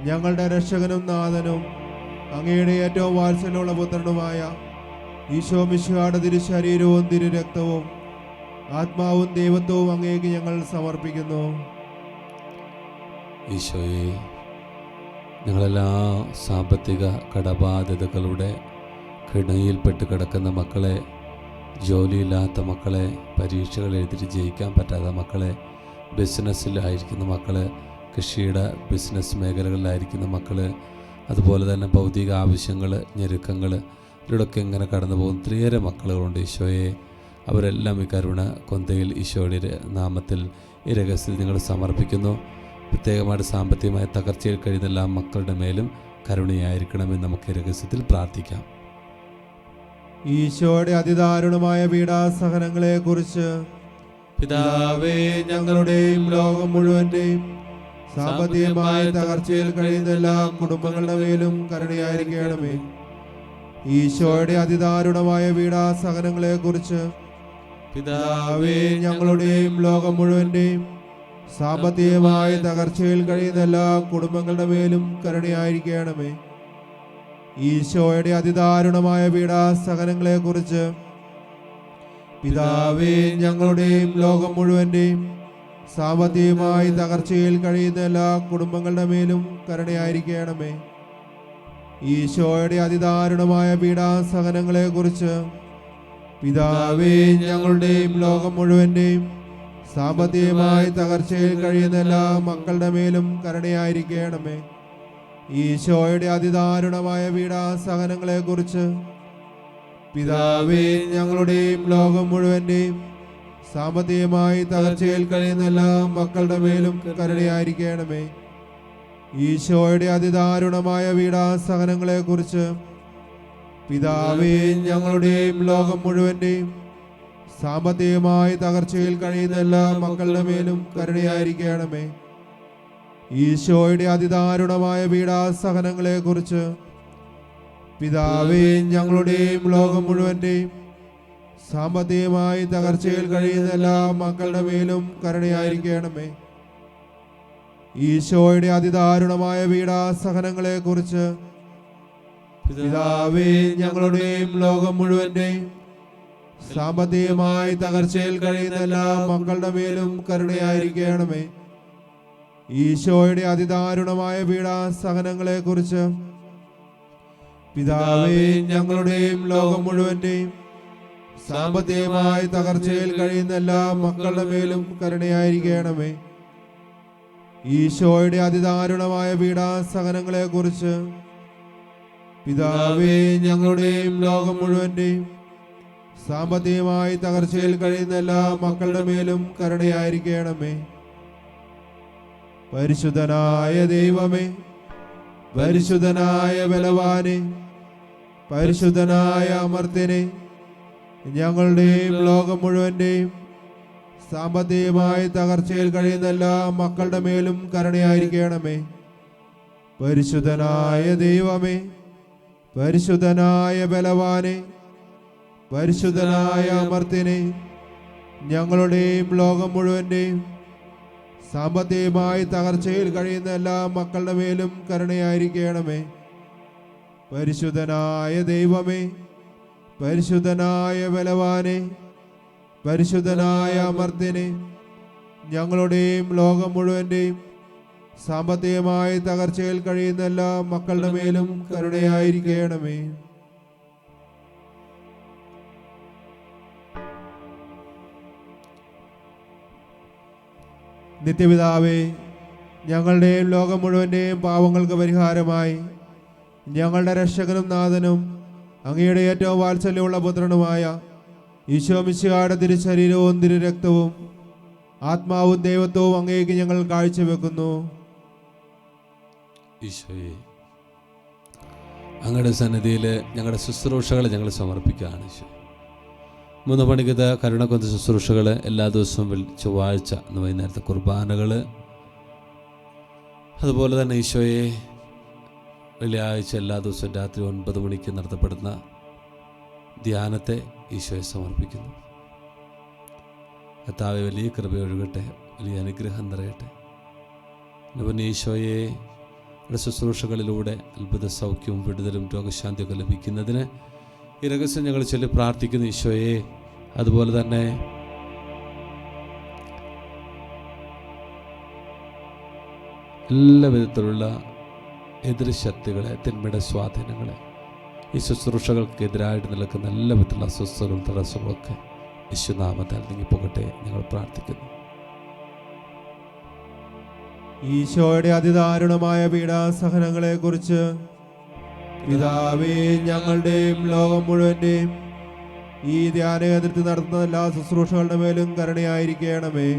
ഞങ്ങളുടെ രക്ഷകനും നാഥനും അങ്ങയുടെ ഏറ്റവും വാത്സല്യമുള്ള പുത്രനുമായ ഈശോ മിശിഹായുടെ തിരുശരീരവും തിരുരക്തവും ആത്മാവും ദൈവത്വവും അങ്ങേക്ക് ഞങ്ങൾ സമർപ്പിക്കുന്നു. ഈശോയെ, ഞങ്ങളെല്ലാ സാമ്പത്തിക കടബാധ്യതകളുടെ കിണയിൽപ്പെട്ട് കിടക്കുന്ന മക്കളെ, ജോലിയില്ലാത്ത മക്കളെ, പരീക്ഷകൾ എഴുതിയിട്ട് ജയിക്കാൻ പറ്റാത്ത മക്കളെ, ബിസിനസ്സിലായിരിക്കുന്ന മക്കൾ, കൃഷിയുടെ ബിസിനസ് മേഖലകളിലായിരിക്കുന്ന മക്കൾ, അതുപോലെ തന്നെ ഭൗതിക ആവശ്യങ്ങൾ, ഞെരുക്കങ്ങൾ, ഇവരോടൊക്കെ ഇങ്ങനെ കടന്നു പോകുന്ന ഒത്തിരിയേറെ മക്കളുകളുണ്ട്. ഈശോയെ, അവരെല്ലാം ഈ കരുണ കൊന്തയിൽ ഈശോയുടെ നാമത്തിൽ ഈ രഹസ്യത്തിൽ നിങ്ങൾ സമർപ്പിക്കുന്നു. പ്രത്യേകമായിട്ട് സാമ്പത്തികമായ തകർച്ചയിൽ കഴിയുന്ന എല്ലാ മക്കളുടെ മേലും കരുണയായിരിക്കണമെന്ന് നമുക്ക് ഈ രഹസ്യത്തിൽ പ്രാർത്ഥിക്കാം. ഈശോയുടെ അതിദാരുണമായ പീഡാസഹനങ്ങളെ കുറിച്ച് പിതാവേ, ഞങ്ങളുടെയും ലോകം മുഴുവന്റെയും സാമ്പത്തികമായ തകർച്ചയിൽ കഴിയുന്ന എല്ലാ കുടുംബങ്ങളുടെ മേലും കരുണയായിരിക്കണമേ. ഈശോയുടെ അതിദാരുണമായ പീഡാസഹനങ്ങളെ കുറിച്ച് പിതാവേ, ഞങ്ങളുടെയും ലോകം മുഴുവന്റെയും സാമ്പത്തികമായി തകർച്ചയിൽ കഴിയുന്ന എല്ലാ കുടുംബങ്ങളുടെ മേലും കരുണയായിരിക്കണമേ. ഈശോയുടെ അതിദാരുണമായ പീഡാസഹനങ്ങളെ കുറിച്ച് പിതാവേ, ഞങ്ങളുടെയും ലോകം മുഴുവന്റെയും സാമ്പത്തികമായി തകർച്ചയിൽ കഴിയുന്ന എല്ലാ കുടുംബങ്ങളുടെ മേലും കരുണയായിരിക്കണമേ. ഈശോയുടെ അതിദാരുണമായ പീഡാസഹനങ്ങളെ കുറിച്ച് പിതാവേ, ഞങ്ങളുടെയും ലോകം മുഴുവന്റെയും സാമ്പത്തികമായി തകർച്ചയിൽ കഴിയുന്ന എല്ലാ മക്കളുടെ മേലും കരുണയായിരിക്കണമേ. ഈശോയുടെ അതിദാരുണമായ പീഡാസഹനങ്ങളെ കുറിച്ച് പിതാവേ, ഞങ്ങളുടെയും ലോകം മുഴുവന്റെയും സാമ്പത്തികമായി തകർച്ചയിൽ കഴിയുന്ന എല്ലാ മക്കളുടെ മേലും കരുണയായിരിക്കണമേ. ഈശോയുടെ അതിദാരുണമായ പീഡാസഹനങ്ങളെ കുറിച്ച് പിതാവേ, ഞങ്ങളുടെയും ലോകം മുഴുവന്റെയും സാമ്പത്തികമായി തകർച്ചയിൽ കഴിയുന്ന എല്ലാ മക്കളുടെ മേലും കരുണയായിരിക്കണമേ. ഈശോയുടെ അതിദാരുണമായ പീഡാസഹനങ്ങളെ കുറിച്ച് പിതാവേ, ഞങ്ങളുടെയും ലോകം മുഴുവന്റെയും സാമ്പത്തികമായി തകർച്ചയിൽ കഴിയുന്ന എല്ലാ മക്കളുടെ മേലും കരുണയായിരിക്കണമേ. ഈശോയുടെ അതിദാരുണമായ പീഡാസഹനങ്ങളെ കുറിച്ച് പിതാവേ, ഞങ്ങളുടെയും ലോകം മുഴുവന്റെയും സാമ്പത്തികമായി തകർച്ചയിൽ കഴിയുന്ന എല്ലാ മക്കളുടെ മേലും കരുണയായിരിക്കണമേ. ഈശോയുടെ അതിദാരുണമായ പീഡാസഹനങ്ങളെ കുറിച്ച് പിതാവേ, ഞങ്ങളുടെയും ലോകം മുഴുവന്റെയും സാമ്പത്തികമായി തകർച്ചയിൽ കഴിയുന്ന എല്ലാ മക്കളുടെ മേലും കരുണയായിരിക്കണമേ. ഈശോയുടെ അതിദാരുണമായ പീഡാസഹനങ്ങളെ കുറിച്ച് പിതാവേ, ഞങ്ങളുടെയും ലോകം മുഴുവന്റെയും സാമ്പത്തികമായി തകർച്ചയിൽ കഴിയുന്ന എല്ലാ മക്കളുടെ മേലും കരുണയായിരിക്കണമേ. പരിശുദ്ധനായ ദൈവമേ, പരിശുദ്ധനായ ബലവാനെ, പരിശുദ്ധനായ അമർത്യനെ, ഞങ്ങളുടെയും ലോകം മുഴുവന്റെയും സാമ്പത്തികമായി തകർച്ചയിൽ കഴിയുന്ന എല്ലാ മക്കളുടെ മേലും കരുണയായിരിക്കണമേ. പരിശുദ്ധനായ ദൈവമേ, പരിശുദ്ധനായ ബലവാനെ, പരിശുദ്ധനായ അമർത്യനെ, ഞങ്ങളുടെയും ലോകം മുഴുവന്റെയും സാമ്പത്തികമായി തകർച്ചയിൽ കഴിയുന്ന എല്ലാ മക്കളുടെ മേലും കരുണയായിരിക്കണമേ. പരിശുദ്ധനായ ദൈവമേ, പരിശുദ്ധനായ ബലവാനെ, പരിശുദ്ധനായ അമർത്യനെ, ഞങ്ങളുടെയും ലോകം മുഴുവന്റെയും സാമ്പത്തികമായി തകർച്ചയിൽ കഴിയുന്ന എല്ലാ മക്കളുടെ മേലും കരുണയായിരിക്കണമേ. നിത്യപിതാവേ, ഞങ്ങളുടെയും ലോകം മുഴുവന്റെയും പാവങ്ങൾക്ക് പരിഹാരമായി ഞങ്ങളുടെ രക്ഷകനും നാഥനും അങ്ങയുടെ ഏറ്റവും വാത്സല്യമുള്ള പുത്രനുമായ ഈശോ മിശിഹായുടെ തിരുശരീരവും തിരുരക്തവും ആത്മാവും ദൈവത്വവും അങ്ങേക്ക് ഞങ്ങൾ കാഴ്ചവെക്കുന്നു. ഈശോയെ, അങ്ങയുടെ സന്നിധിയിൽ ഞങ്ങളുടെ ശുശ്രൂഷകളെ ഞങ്ങൾ സമർപ്പിക്കുകയാണ്. ഈശോ, 3 മണിക്കത്തെ കരുണക്കൊന്ത ശുശ്രൂഷകൾ എല്ലാ ദിവസവും ചൊവ്വാഴ്ച വൈകുന്നേരത്തെ കുർബാനകൾ, അതുപോലെ തന്നെ ഈശോയെ വെള്ളിയാഴ്ച എല്ലാ ദിവസവും രാത്രി 9 മണിക്ക് നടത്തപ്പെടുന്ന ധ്യാനത്തെ ഈശോയെ സമർപ്പിക്കുന്നു. കർത്താവേ, വലിയ കൃപയൊഴുകട്ടെ, വലിയ അനുഗ്രഹം നിറയട്ടെ. പിന്നെ ഈശോയെ ശുശ്രൂഷകളിലൂടെ അത്ഭുത സൗഖ്യവും വിടുതലും രോഗശാന്തിയൊക്കെ ലഭിക്കുന്നതിന് ഈ രഹസ്യം ഞങ്ങൾ ചൊല്ലി പ്രാർത്ഥിക്കുന്നു. ഈശോയെ, അതുപോലെ തന്നെ എല്ലാ വിധത്തിലുള്ള എതിർശക്തികളെ, തിന്മയുടെ സ്വാധീനങ്ങളെ, ഈ ശുശ്രൂഷകൾക്കെതിരായിട്ട് നിൽക്കുന്ന എല്ലാ വിധത്തിലുള്ള അസ്വസ്ഥതകളും തടസ്സങ്ങളൊക്കെ യേശുനാമത്താൽ നീങ്ങിപ്പോകട്ടെ ഞങ്ങൾ പ്രാർത്ഥിക്കുന്നു. ഈശോയുടെ അതിദാരുണമായ പീഡാസഹനങ്ങളെ കുറിച്ച് പിതാവേ, ഞങ്ങളുടെയും ലോകം മുഴുവന്റെയും ഈ ധ്യാനകേന്ദ്രത്തിൽ നടത്തുന്ന എല്ലാ ശുശ്രൂഷകളുടെ മേലും കരുണയായിരിക്കണമേ.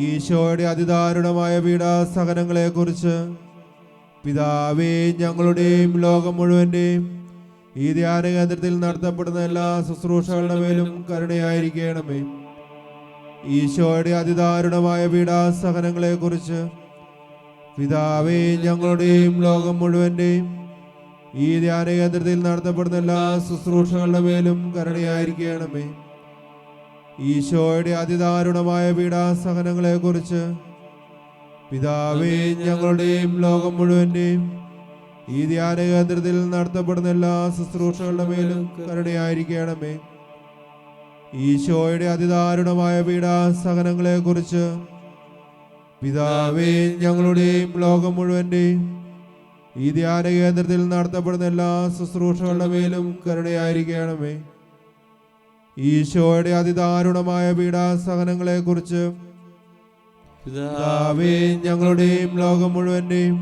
ഈശോയുടെ അതിദാരുണമായ പീഡാസഹനങ്ങളെ കുറിച്ച് പിതാവേ, ഞങ്ങളുടെയും ലോകം മുഴുവന്റെയും ഈ ധ്യാനകേന്ദ്രത്തിൽ നടത്തപ്പെടുന്ന എല്ലാ ശുശ്രൂഷകളുടെ മേലും കരുണയായിരിക്കണമേ. ഈശോയുടെ അതിദാരുണമായ പീഡാസഹനങ്ങളെ കുറിച്ച് പിതാവേ, ഞങ്ങളുടെയും ലോകം മുഴുവന്റെയും ഈ ധ്യാനകേന്ദ്രത്തിൽ നടത്തപ്പെടുന്ന എല്ലാ ശുശ്രൂഷകളുടെ മേലും കരുണയായിരിക്കണമേ. ഈശോയുടെ അതിദാരുണമായ പീഡാസഹനങ്ങളെ കുറിച്ച് പിതാവേ ഞങ്ങളുടെയും ലോകം മുഴുവന്റെയും ഈ ധ്യാന കേന്ദ്രത്തിൽ നടത്തപ്പെടുന്ന എല്ലാ ശുശ്രൂഷകളുടെ മേലും കരുണയായിരിക്കണമേ. ഈശോയുടെ അതിദാരുണമായ പീഡാസഹനങ്ങളെ കുറിച്ച് പിതാവേ ഞങ്ങളുടെയും ലോകം മുഴുവന്റെയും ഈ ധ്യാന കേന്ദ്രത്തിൽ നടത്തപ്പെടുന്ന എല്ലാ ശുശ്രൂഷകളുടെ മേലും കരുണയായിരിക്കണമേ. ഈശോയുടെ അതിദാരുണമായ പീഡാസഹനങ്ങളെ കുറിച്ച് പിതാവേ ഞങ്ങളുടെയും ലോകം മുഴുവന്റെയും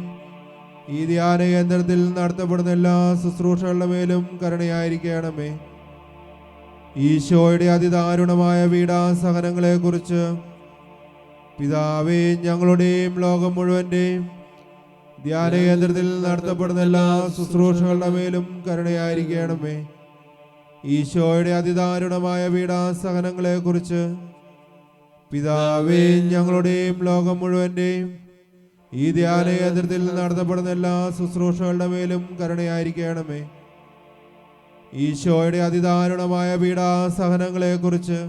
ഈ ധ്യാന കേന്ദ്രത്തിൽ നടത്തപ്പെടുന്ന എല്ലാ ശുശ്രൂഷകളുടെ മേലും കരുണയായിരിക്കണമേ. ഈശോയുടെ അതിദാരുണമായ പീഡാസഹനങ്ങളെ കുറിച്ച് പിതാവേ ഞങ്ങളുടെയും ലോകം മുഴുവന്റെയും ധ്യാന കേന്ദ്രത്തിൽ നടത്തപ്പെടുന്ന എല്ലാ ശുശ്രൂഷകളുടെ മേലും കരുണയായിരിക്കണമേ. ഈശോയുടെ അതിദാരുണമായ പീഡാസഹനങ്ങളെ കുറിച്ച് പിതാവേ ഞങ്ങളുടെയും ലോകം മുഴുവന്റെയും ഈ ധ്യാന കേന്ദ്രത്തിൽ നടത്തപ്പെടുന്ന എല്ലാ ശുശ്രൂഷകളുടെ മേലും കരുണയായിരിക്കണമേ. ഈശോയുടെ അതിദാരുണമായ പീഡാസഹനങ്ങളെ കുറിച്ച്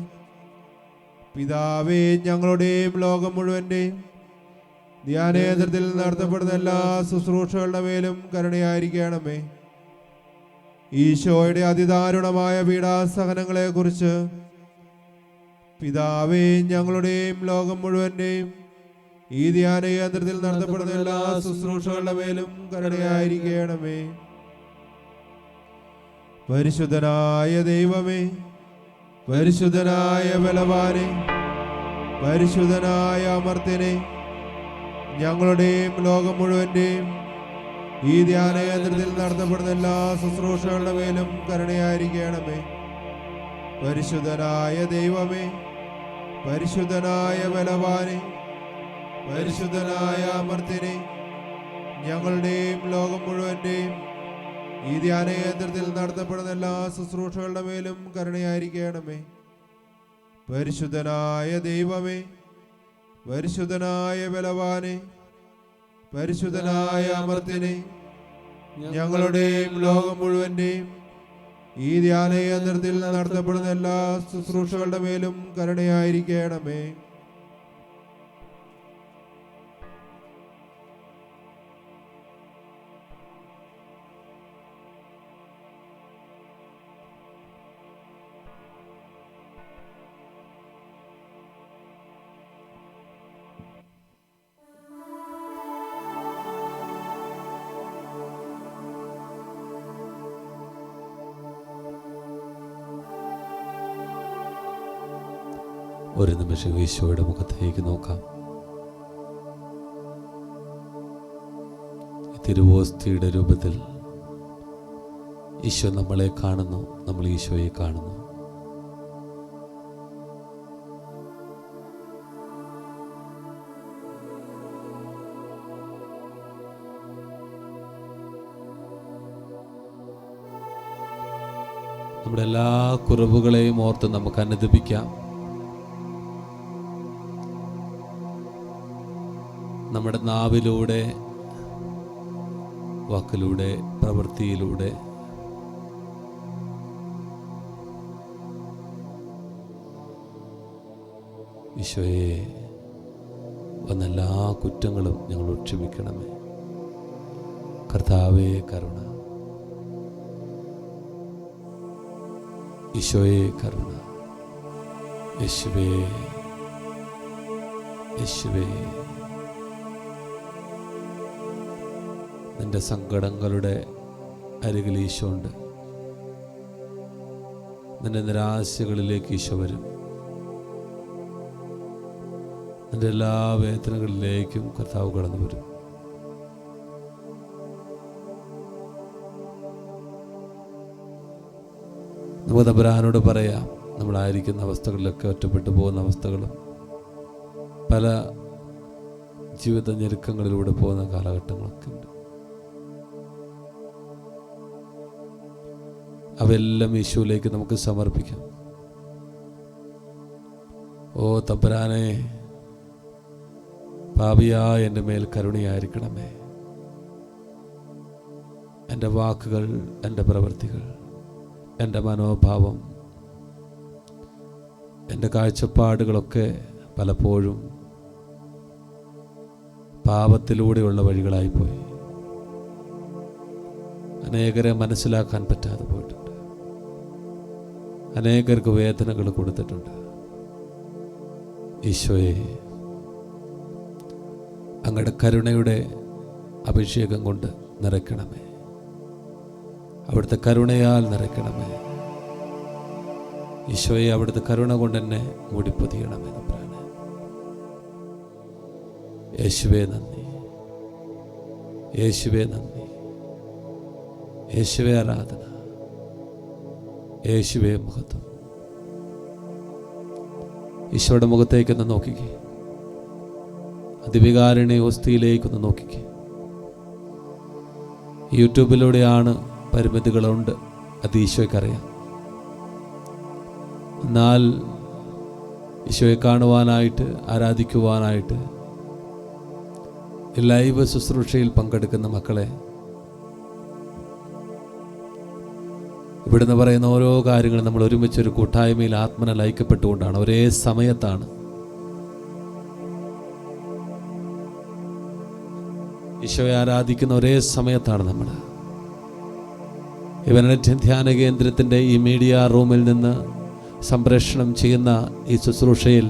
പിതാവേ ഞങ്ങളുടെയും ലോകം മുഴുവന്റെയും ധ്യാന കേന്ദ്രത്തിൽ നടത്തപ്പെടുന്ന എല്ലാ ശുശ്രൂഷകളുടെ മേലും കരുണയായിരിക്കണമേ. ഈശോയുടെ അതിദാരുണമായ പീഡാസഹനങ്ങളെ കുറിച്ച് പിതാവേ ഞങ്ങളുടെയും ലോകം മുഴുവന്റെയും ഈ ധ്യാന കേന്ദ്രത്തിൽ നടത്തപ്പെടുന്ന എല്ലാ ശുശ്രൂഷകളുടെ മേലും കരുണയായിരിക്കണമേ. പരിശുദ്ധനായ ദൈവമേ, പരിശുദ്ധനായ ബലവാനെ, പരിശുദ്ധനായ അമർത്യനെ, ഞങ്ങളുടെയും ലോകം മുഴുവന്റെയും ഈ ധ്യാന കേന്ദ്രത്തിൽ നടത്തപ്പെടുന്ന എല്ലാ ശുശ്രൂഷകളുടെ മേലും കരുണയായിരിക്കണമേ. പരിശുദ്ധനായ ദൈവമേ, പരിശുദ്ധനായ ബലവാനെ, പരിശുദ്ധനായ അമർത്യനെ, ഞങ്ങളുടെയും ലോകം മുഴുവന്റെയും ഈ ധ്യാന കേന്ദ്രത്തിൽ നടത്തപ്പെടുന്ന എല്ലാ ശുശ്രൂഷകളുടെ മേലും കരുണയായിരിക്കണമേ. പരിശുദ്ധനായ ദൈവമേ, പരിശുദ്ധനായ ബലവാനെ, പരിശുദ്ധനായ അമർത്യനെ, ഞങ്ങളുടെയും ലോകം മുഴുവന്റെയും ഈ ധ്യാന കേന്ദ്രത്തിൽ നടത്തപ്പെടുന്ന എല്ലാ ശുശ്രൂഷകളുടെ മേലും കരുണയായിരിക്കണമേ. ഒരു നിമിഷം ഈശോയുടെ മുഖത്തേക്ക് നോക്കാം. തിരുവോസ്തിയുടെ രൂപത്തിൽ ഈശോ നമ്മളെ കാണുന്നു, നമ്മൾ ഈശോയെ കാണുന്നു. നമ്മുടെ എല്ലാ കുറവുകളെയും ഓർത്ത് നമുക്ക് അനുദപിക്കാം. നമ്മുടെ നാവിലൂടെ, വാക്കിലൂടെ, പ്രവൃത്തിയിലൂടെ ഈശോയെ വന്ന എല്ലാ കുറ്റങ്ങളും ഞങ്ങൾ ക്ഷമിക്കണമേ. കർത്താവേ കരുണ, ഈശോയെ കരുണ, യേശുവേ യേശുവേ. നിന്റെ സങ്കടങ്ങളുടെ അരികിൽ ഈശോ ഉണ്ട്. നിന്റെ നിരാശകളിലേക്ക് ഈശോ വരും. നിന്റെ എല്ലാ വേദനകളിലേക്കും കർത്താവ് കടന്നു വരും. നമുക്ക് തമ്പുരാനോട് പറയാം, നമ്മളായിരിക്കുന്ന അവസ്ഥകളിലൊക്കെ ഒറ്റപ്പെട്ടു പോകുന്ന അവസ്ഥകളും പല ജീവിത ഞെരുക്കങ്ങളിലൂടെ പോകുന്ന കാലഘട്ടങ്ങളൊക്കെ ഉണ്ട്. അവയെല്ലാം ഈശോയിലേക്ക് നമുക്ക് സമർപ്പിക്കാം. ഓ തമ്പുരാനെ, പാപിയായ എൻ്റെ മേൽ കരുണയായിരിക്കണമേ. എൻ്റെ വാക്കുകൾ, എൻ്റെ പ്രവൃത്തികൾ, എൻ്റെ മനോഭാവം എൻ്റെ കാഴ്ചപ്പാടുകളൊക്കെ പലപ്പോഴും പാപത്തിലൂടെയുള്ള വഴികളായിപ്പോയി. അനേകരെ മനസ്സിലാക്കാൻ പറ്റാതെ പോയിട്ടുണ്ട്. അനേകർക്ക് വേദനകൾ കൊടുത്തിട്ടുണ്ട്. ഈശോയെ, അങ്ങയുടെ കരുണയുടെ അഭിഷേകം കൊണ്ട് നിറയ്ക്കണമേ. അവിടുത്തെ കരുണയാൽ നിറയ്ക്കണമേ. ഈശോയെ, അവിടുത്തെ കരുണ കൊണ്ട് എന്നെ മൂടിപ്പൊതിയണമേ. നമ്പുരാനെ, യേശുവേ നന്ദി, യേശുവേ നന്ദി, യേശുവേ ആരാധന, യേശുവേ മഹത്വം. ഈശോയുടെ മുഖത്തേക്കൊന്ന് നോക്കിക്കേ. അതിവികാരണ ഹോസ്തിയിലേക്കൊന്ന് നോക്കിക്കേ. യൂട്യൂബിലൂടെയാണ്, പരിമിതികളുണ്ട്, അത് ഈശോയ്ക്കറിയാം. എന്നാൽ ഈശോയെ കാണുവാനായിട്ട്, ആരാധിക്കുവാനായിട്ട് ലൈവ് ശുശ്രൂഷയിൽ പങ്കെടുക്കുന്ന മക്കളെ, ഇവിടുന്ന് പറയുന്ന ഓരോ കാര്യങ്ങളും നമ്മൾ ഒരുമിച്ചൊരു കൂട്ടായ്മയിൽ ആത്മന ലയിക്കപ്പെട്ടുകൊണ്ടാണ്, ഒരേ സമയത്താണ്. ഈശോയെ ആരാധിക്കുന്ന ഒരേ സമയത്താണ് നമ്മൾ. ഇവനെറ്റ് ധ്യാന കേന്ദ്രത്തിൻ്റെ ഈ മീഡിയ റൂമിൽ നിന്ന് സംപ്രേഷണം ചെയ്യുന്ന ഈ ശുശ്രൂഷയിൽ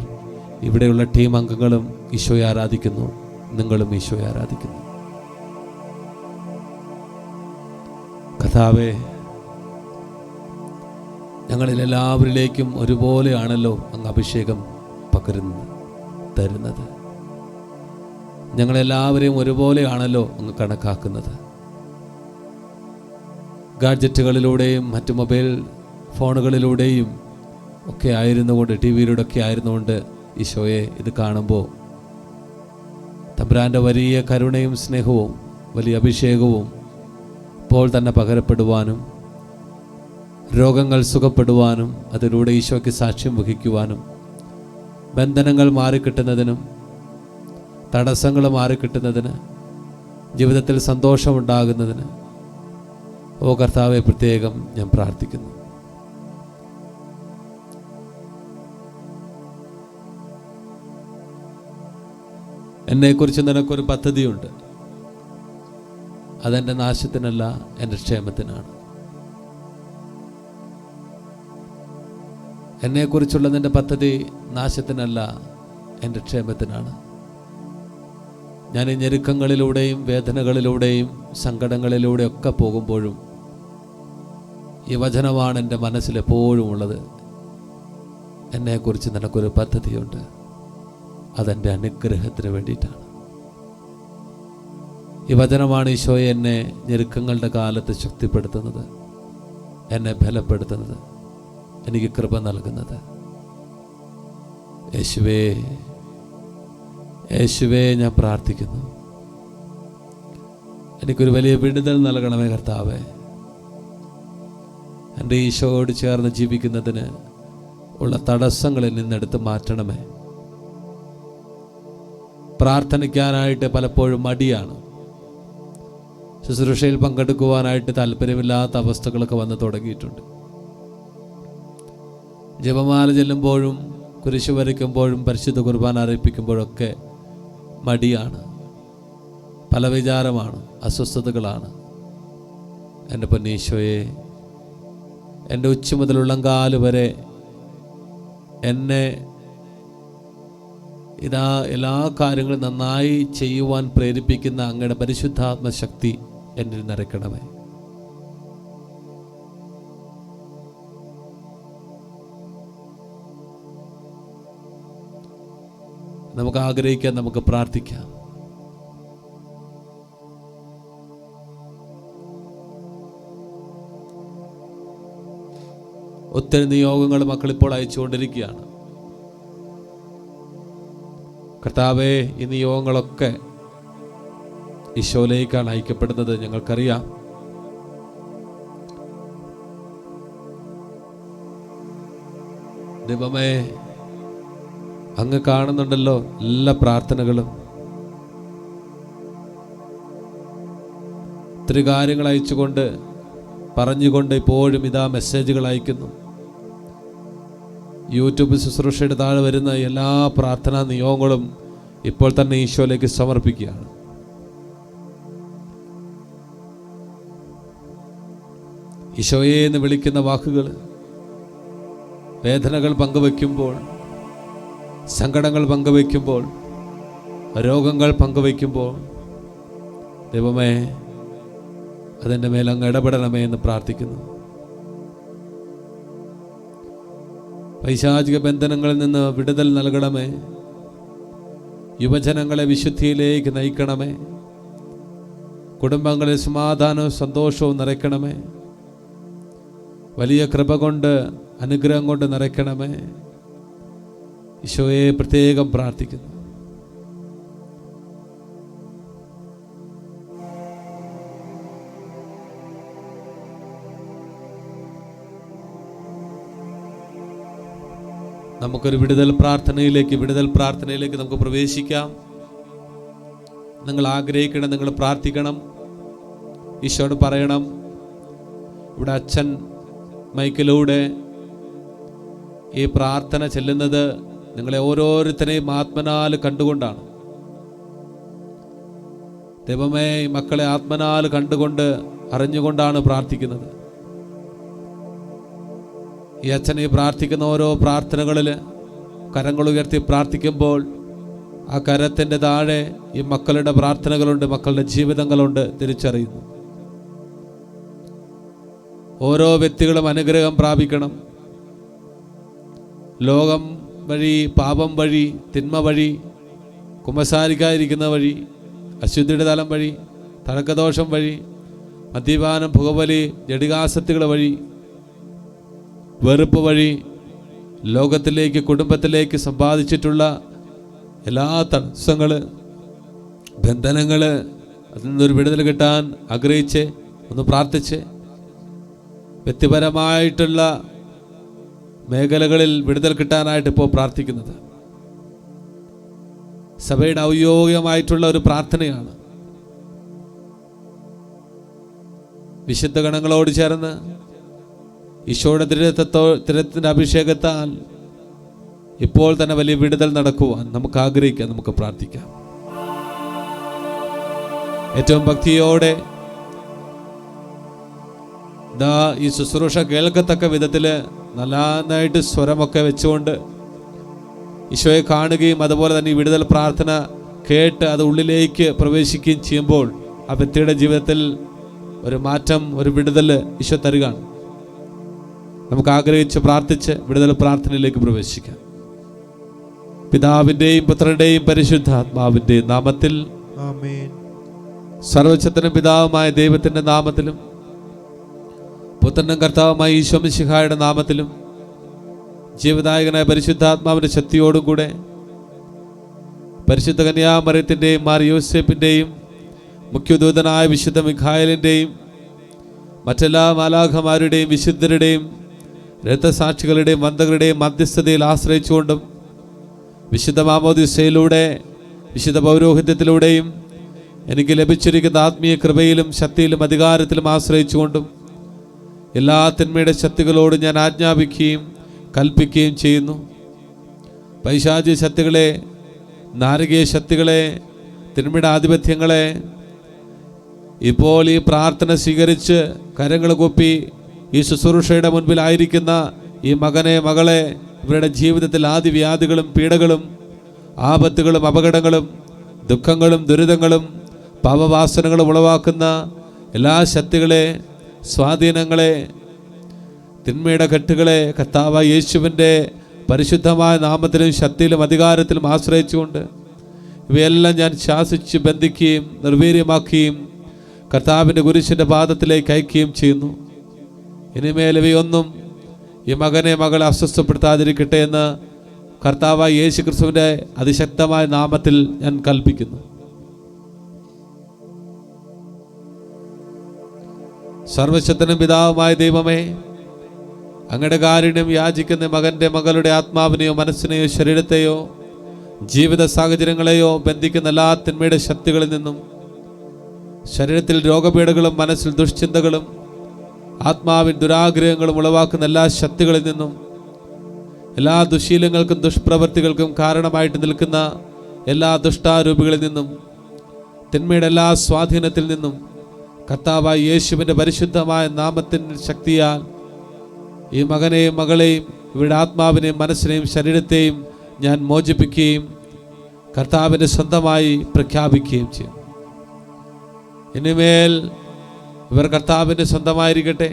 ഇവിടെയുള്ള ടീം അംഗങ്ങളും ഈശോയെ ആരാധിക്കുന്നു. നിങ്ങളും ഈശോയെ ആരാധിക്കുന്നു. കർത്താവേ, ഞങ്ങളിൽ എല്ലാവരിലേക്കും ഒരുപോലെയാണല്ലോ അങ്ങ് അഭിഷേകം പകരുന്നത്, തരുന്നത്. ഞങ്ങളെല്ലാവരെയും ഒരുപോലെയാണല്ലോ അങ്ങ് കണക്കാക്കുന്നത്. ഗാഡ്ജറ്റുകളിലൂടെയും മറ്റു മൊബൈൽ ഫോണുകളിലൂടെയും ഒക്കെ ആയിരുന്നുകൊണ്ട്, ടി വിയിലൂടെ ഒക്കെ ആയിരുന്നുകൊണ്ട് ഈശോയെ ഇത് കാണുമ്പോൾ തമ്പുരാൻ്റെ വലിയ കരുണയും സ്നേഹവും വലിയ അഭിഷേകവും ഇപ്പോൾ തന്നെ പകരപ്പെടുവാനും, രോഗങ്ങൾ സുഖപ്പെടുവാനും, അതിലൂടെ ഈശോയ്ക്ക് സാക്ഷ്യം വഹിക്കുവാനും, ബന്ധനങ്ങൾ മാറിക്കിട്ടുന്നതിനും, തടസ്സങ്ങൾ മാറിക്കിട്ടുന്നതിന്, ജീവിതത്തിൽ സന്തോഷമുണ്ടാകുന്നതിന് ഓ കർത്താവെ പ്രത്യേകം ഞാൻ പ്രാർത്ഥിക്കുന്നു. എന്നെക്കുറിച്ച് നിനക്കൊരു പദ്ധതിയുണ്ട്. അതെൻ്റെ നാശത്തിനല്ല, എൻ്റെ ക്ഷേമത്തിനാണ്. എന്നെക്കുറിച്ചുള്ള നിൻ്റെ പദ്ധതി നാശത്തിനല്ല, എൻ്റെ ക്ഷേമത്തിനാണ്. ഞാൻ ഈ ഞെരുക്കങ്ങളിലൂടെയും വേദനകളിലൂടെയും സങ്കടങ്ങളിലൂടെയൊക്കെ പോകുമ്പോഴും ഈ വചനമാണ് എൻ്റെ മനസ്സിലെപ്പോഴും ഉള്ളത്. എന്നെക്കുറിച്ച് നിനക്കൊരു പദ്ധതിയുണ്ട്. അതെൻ്റെ അനുഗ്രഹത്തിന് വേണ്ടിയിട്ടാണ്. ഈ വചനമാണ് ഈശോയെ എന്നെ ഞെരുക്കങ്ങളുടെ കാലത്ത് ശക്തിപ്പെടുത്തുന്നത്, എന്നെ ബലപ്പെടുത്തുന്നത്, എനിക്ക് കൃപ നൽകുന്നത്. യേശുവേ, യേശുവേ, ഞാൻ പ്രാർത്ഥിക്കുന്നു, എനിക്കൊരു വലിയ വിടുതൽ നൽകണമേ കർത്താവേ. എൻ്റെ ഈശോയോട് ചേർന്ന് ജീവിക്കുന്നതിന് ഉള്ള തടസ്സങ്ങളിൽ നിന്നെടുത്ത് മാറ്റണമേ. പ്രാർത്ഥനിക്കാനായിട്ട് പലപ്പോഴും മടിയാണ്. ശുശ്രൂഷയിൽ പങ്കെടുക്കുവാനായിട്ട് താല്പര്യമില്ലാത്ത അവസ്ഥകളൊക്കെ വന്ന് തുടങ്ങിയിട്ടുണ്ട്. ജപമാല ചെല്ലുമ്പോഴും കുരിശു വരയ്ക്കുമ്പോഴും പരിശുദ്ധ കുർബാന അർപ്പിക്കുമ്പോഴൊക്കെ മടിയാണ്, പല വിചാരമാണ്, അസ്വസ്ഥതകളാണ്. എൻ്റെ പൊന്നീശോയെ, എൻ്റെ ഉച്ച മുതലുള്ളങ്കാല് വരെ എന്നെ ഇതാ എല്ലാ കാര്യങ്ങളും നന്നായി ചെയ്യുവാൻ പ്രേരിപ്പിക്കുന്ന അങ്ങയുടെ പരിശുദ്ധാത്മശക്തി എന്നിൽ നിറയ്ക്കണമേ. നമുക്ക് ആഗ്രഹിക്കാം, നമുക്ക് പ്രാർത്ഥിക്കാം. ഒത്തിരി നിയോഗങ്ങൾ മക്കളിപ്പോൾ അയച്ചുകൊണ്ടിരിക്കുകയാണ്. കർത്താവേ, ഈ നിയോഗങ്ങളൊക്കെ ഈശോയിലേക്കാണ് അയക്കപ്പെടുന്നത്, ഞങ്ങൾക്കറിയാം. ദൈവമേ, അങ്ങ് കാണുന്നുണ്ടല്ലോ എല്ലാ പ്രാർത്ഥനകളും. ഒത്തിരി കാര്യങ്ങൾ അയച്ചുകൊണ്ട് പറഞ്ഞുകൊണ്ട് ഇപ്പോഴും ഇതാ മെസ്സേജുകൾ അയക്കുന്നു. യൂട്യൂബ് ശുശ്രൂഷയുടെ താഴെ വരുന്ന എല്ലാ പ്രാർത്ഥനാ നിയോഗങ്ങളും ഇപ്പോൾ തന്നെ ഈശോയിലേക്ക് സമർപ്പിക്കുകയാണ്. ഈശോയെ എന്ന് വിളിക്കുന്ന വാക്കുകൾ, വേദനകൾ പങ്കുവയ്ക്കുമ്പോൾ, സങ്കടങ്ങൾ പങ്കുവയ്ക്കുമ്പോൾ, രോഗങ്ങൾ പങ്കുവയ്ക്കുമ്പോൾ, ദൈവമേ അതിൻ്റെ മേൽ അങ്ങ് ഇടപെടണമേ എന്ന് പ്രാർത്ഥിക്കുന്നു. പൈശാചിക ബന്ധനങ്ങളിൽ നിന്ന് വിടുതൽ നൽകണമേ. യുവജനങ്ങളെ വിശുദ്ധിയിലേക്ക് നയിക്കണമേ. കുടുംബങ്ങളിൽ സമാധാനവും സന്തോഷവും നിറയ്ക്കണമേ. വലിയ കൃപ കൊണ്ട്, അനുഗ്രഹം കൊണ്ട് നിറയ്ക്കണമേ. ഈശോയെ പ്രത്യേകം പ്രാർത്ഥിക്കുന്നു. നമുക്കൊരു വിടുതൽ പ്രാർത്ഥനയിലേക്ക് നമുക്ക് പ്രവേശിക്കാം. നിങ്ങൾ ആഗ്രഹിക്കണം, നിങ്ങൾ പ്രാർത്ഥിക്കണം. ഈശോയോട് പറയണം. ഇവിടെ അച്ഛൻ മൈക്കിലൂടെ ഈ പ്രാർത്ഥന ചെല്ലുന്നത് നിങ്ങളെ ഓരോരുത്തരെയും ആത്മനാൽ കണ്ടുകൊണ്ടാണ്. ദൈവമേ, ഈ മക്കളെ ആത്മനാൽ കണ്ടുകൊണ്ട് അറിഞ്ഞുകൊണ്ടാണ് പ്രാർത്ഥിക്കുന്നത്. ഈ അച്ഛൻ ഈ പ്രാർത്ഥിക്കുന്ന ഓരോ പ്രാർത്ഥനകളിൽ കരങ്ങൾ ഉയർത്തി പ്രാർത്ഥിക്കുമ്പോൾ ആ കരത്തിൻ്റെ താഴെ ഈ മക്കളുടെ പ്രാർത്ഥനകളുണ്ട്, മക്കളുടെ ജീവിതങ്ങളുണ്ട് തിരിച്ചറിയുന്നു. ഓരോ വ്യക്തികളും അനുഗ്രഹം പ്രാപിക്കണം. ലോകം വഴി, പാപം വഴി, തിന്മ വഴി, കുമ്പസാരിക്കാതിരിക്കുന്ന വഴി, അശുദ്ധിയുടെ തലം വഴി, തടക്കദോഷം വഴി, മദ്യപാനം, പുകവലി, ജഡികാസക്തികൾ വഴി, വെറുപ്പ് വഴി ലോകത്തിലേക്ക്, കുടുംബത്തിലേക്ക് സമ്പാദിച്ചിട്ടുള്ള എല്ലാ തടസ്സങ്ങൾ, ബന്ധനങ്ങൾ, അതിൽ നിന്നൊരു വിടുതൽ കിട്ടാൻ ആഗ്രഹിച്ച് ഒന്ന് പ്രാർത്ഥിച്ച്, വ്യക്തിപരമായിട്ടുള്ള മേഖലകളിൽ വിടുതൽ കിട്ടാനായിട്ട് ഇപ്പോൾ പ്രാർത്ഥിക്കുന്നത് സഭയുടെ ഔദ്യോഗികമായിട്ടുള്ള ഒരു പ്രാർത്ഥനയാണ്. വിശുദ്ധ ഗണങ്ങളോട് ചേർന്ന് ഈശോയുടെ തിരത്തിൻ്റെ അഭിഷേകത്താൽ ഇപ്പോൾ തന്നെ വലിയ വിടുതൽ നടക്കുവാൻ നമുക്ക് ആഗ്രഹിക്കാം, നമുക്ക് പ്രാർത്ഥിക്കാം. ഏറ്റവും ഭക്തിയോടെ ഈ ശുശ്രൂഷ കേൾക്കത്തക്ക വിധത്തിൽ നന്നായിട്ട് സ്വരമൊക്കെ വെച്ചുകൊണ്ട് ഈശോയെ കാണുകയും അതുപോലെ തന്നെ ഈ വിടുതൽ പ്രാർത്ഥന കേട്ട് അത് ഉള്ളിലേക്ക് പ്രവേശിക്കുകയും ചെയ്യുമ്പോൾ ആ വ്യക്തിയുടെ ജീവിതത്തിൽ ഒരു മാറ്റം, ഒരു വിടുതൽ ഈശോ തരികയാണ്. നമുക്ക് ആഗ്രഹിച്ച് പ്രാർത്ഥിച്ച് വിടുതൽ പ്രാർത്ഥനയിലേക്ക് പ്രവേശിക്കാം. പിതാവിൻ്റെയും പുത്രൻ്റെയും പരിശുദ്ധാത്മാവിൻ്റെയും നാമത്തിൽ ആമേൻ. സർവ്വശക്തനും പിതാവുമായ ദൈവത്തിൻ്റെ നാമത്തിലും പുത്രനും കർത്താവുമായ ഈശോ മിശിഹായുടെ നാമത്തിലും ജീവദായകനായ പരിശുദ്ധാത്മാവിൻ്റെ ശക്തിയോടും കൂടെ പരിശുദ്ധ കന്യാമറിയത്തിൻ്റെയും മാർ യോസേപ്പിൻ്റെയും മുഖ്യദൂതനായ വിശുദ്ധ മിഖായേലിൻ്റെയും മറ്റെല്ലാ മാലാഖമാരുടെയും വിശുദ്ധരുടെയും രക്തസാക്ഷികളുടെയും വന്ദകരുടെയും മധ്യസ്ഥതയിൽ ആശ്രയിച്ചുകൊണ്ടും വിശുദ്ധ മാമോദിസയിലൂടെ വിശുദ്ധ പൗരോഹിത്യത്തിലൂടെയും എനിക്ക് ലഭിച്ചിരിക്കുന്ന ആത്മീയ കൃപയിലും ശക്തിയിലും അധികാരത്തിലും ആശ്രയിച്ചുകൊണ്ടും എല്ലാ തിന്മയുടെ ശക്തികളോട് ഞാൻ ആജ്ഞാപിക്കുകയും കൽപ്പിക്കുകയും ചെയ്യുന്നു. പൈശാചിക ശക്തികളെ, നാരകീയ ശക്തികളെ, തിന്മയുടെ ആധിപത്യങ്ങളെ ഇപ്പോൾ ഈ പ്രാർത്ഥന സ്വീകരിച്ച് കരങ്ങൾ കൂപ്പി ഈ ശുശ്രൂഷയുടെ മുൻപിലായിരിക്കുന്ന ഈ മകനെ, മകളെ, ഇവരുടെ ജീവിതത്തിൽ ആദിവ്യാധികളും പീഡകളും ആപത്തുകളും അപകടങ്ങളും ദുഃഖങ്ങളും ദുരിതങ്ങളും പാപവാസനകളും ഉളവാക്കുന്ന എല്ലാ ശക്തികളെ, സ്വാധീനങ്ങളെ, തിന്മയുടെ കെട്ടുകളെ കർത്താവായ യേശുവിൻ്റെ പരിശുദ്ധമായ നാമത്തിലും ശക്തിയിലും അധികാരത്തിലും ആശ്രയിച്ചുകൊണ്ട് ഇവയെല്ലാം ഞാൻ ശാസിച്ച് ബന്ധിക്കുകയും നിർവീര്യമാക്കുകയും കർത്താവിൻ്റെ കുരിശിൻ്റെ പാദത്തിലേക്ക് അയക്കുകയും ചെയ്യുന്നു. ഇനിമേൽ ഇവയൊന്നും ഈ മകനെ, മകളെ അസ്വസ്ഥപ്പെടുത്താതിരിക്കട്ടെ എന്ന് കർത്താവായ യേശു ക്രിസ്തുവിൻ്റെ അതിശക്തമായ നാമത്തിൽ ഞാൻ കൽപ്പിക്കുന്നു. സർവശക്തനും പിതാവുമായ ദൈവമേ, അങ്ങയുടെ കാരുണ്യം യാചിക്കുന്ന മകൻ്റെ, മകളുടെ ആത്മാവിനെയോ മനസ്സിനെയോ ശരീരത്തെയോ ജീവിത സാഹചര്യങ്ങളെയോ ബന്ധിക്കുന്ന എല്ലാ തിന്മയുടെ ശക്തികളിൽ നിന്നും, ശരീരത്തിൽ രോഗപീഠകളും മനസ്സിൽ ദുഷ്ചിന്തകളും ആത്മാവിൻ ദുരാഗ്രഹങ്ങളും ഉളവാക്കുന്ന എല്ലാ ശക്തികളിൽ നിന്നും എല്ലാ ദുശീലങ്ങൾക്കും ദുഷ്പ്രവൃത്തികൾക്കും കാരണമായിട്ട് നിൽക്കുന്ന എല്ലാ ദുഷ്ടാരൂപികളിൽ നിന്നും, തിന്മയുടെ എല്ലാ സ്വാധീനത്തിൽ നിന്നും കർത്താവായ യേശുവിൻ്റെ പരിശുദ്ധമായ നാമത്തിൻ്റെ ശക്തിയാൽ ഈ മകനെയും മകളെയും ഇവരുടെ ആത്മാവിനെയും മനസ്സിനെയും ശരീരത്തെയും ഞാൻ മോചിപ്പിക്കുകയും കർത്താവിൻ്റെ സ്വന്തമായി പ്രഖ്യാപിക്കുകയും ചെയ്യും. ഇനിമേൽ ഇവർ കർത്താവിൻ്റെ സ്വന്തമായിരിക്കട്ടെ.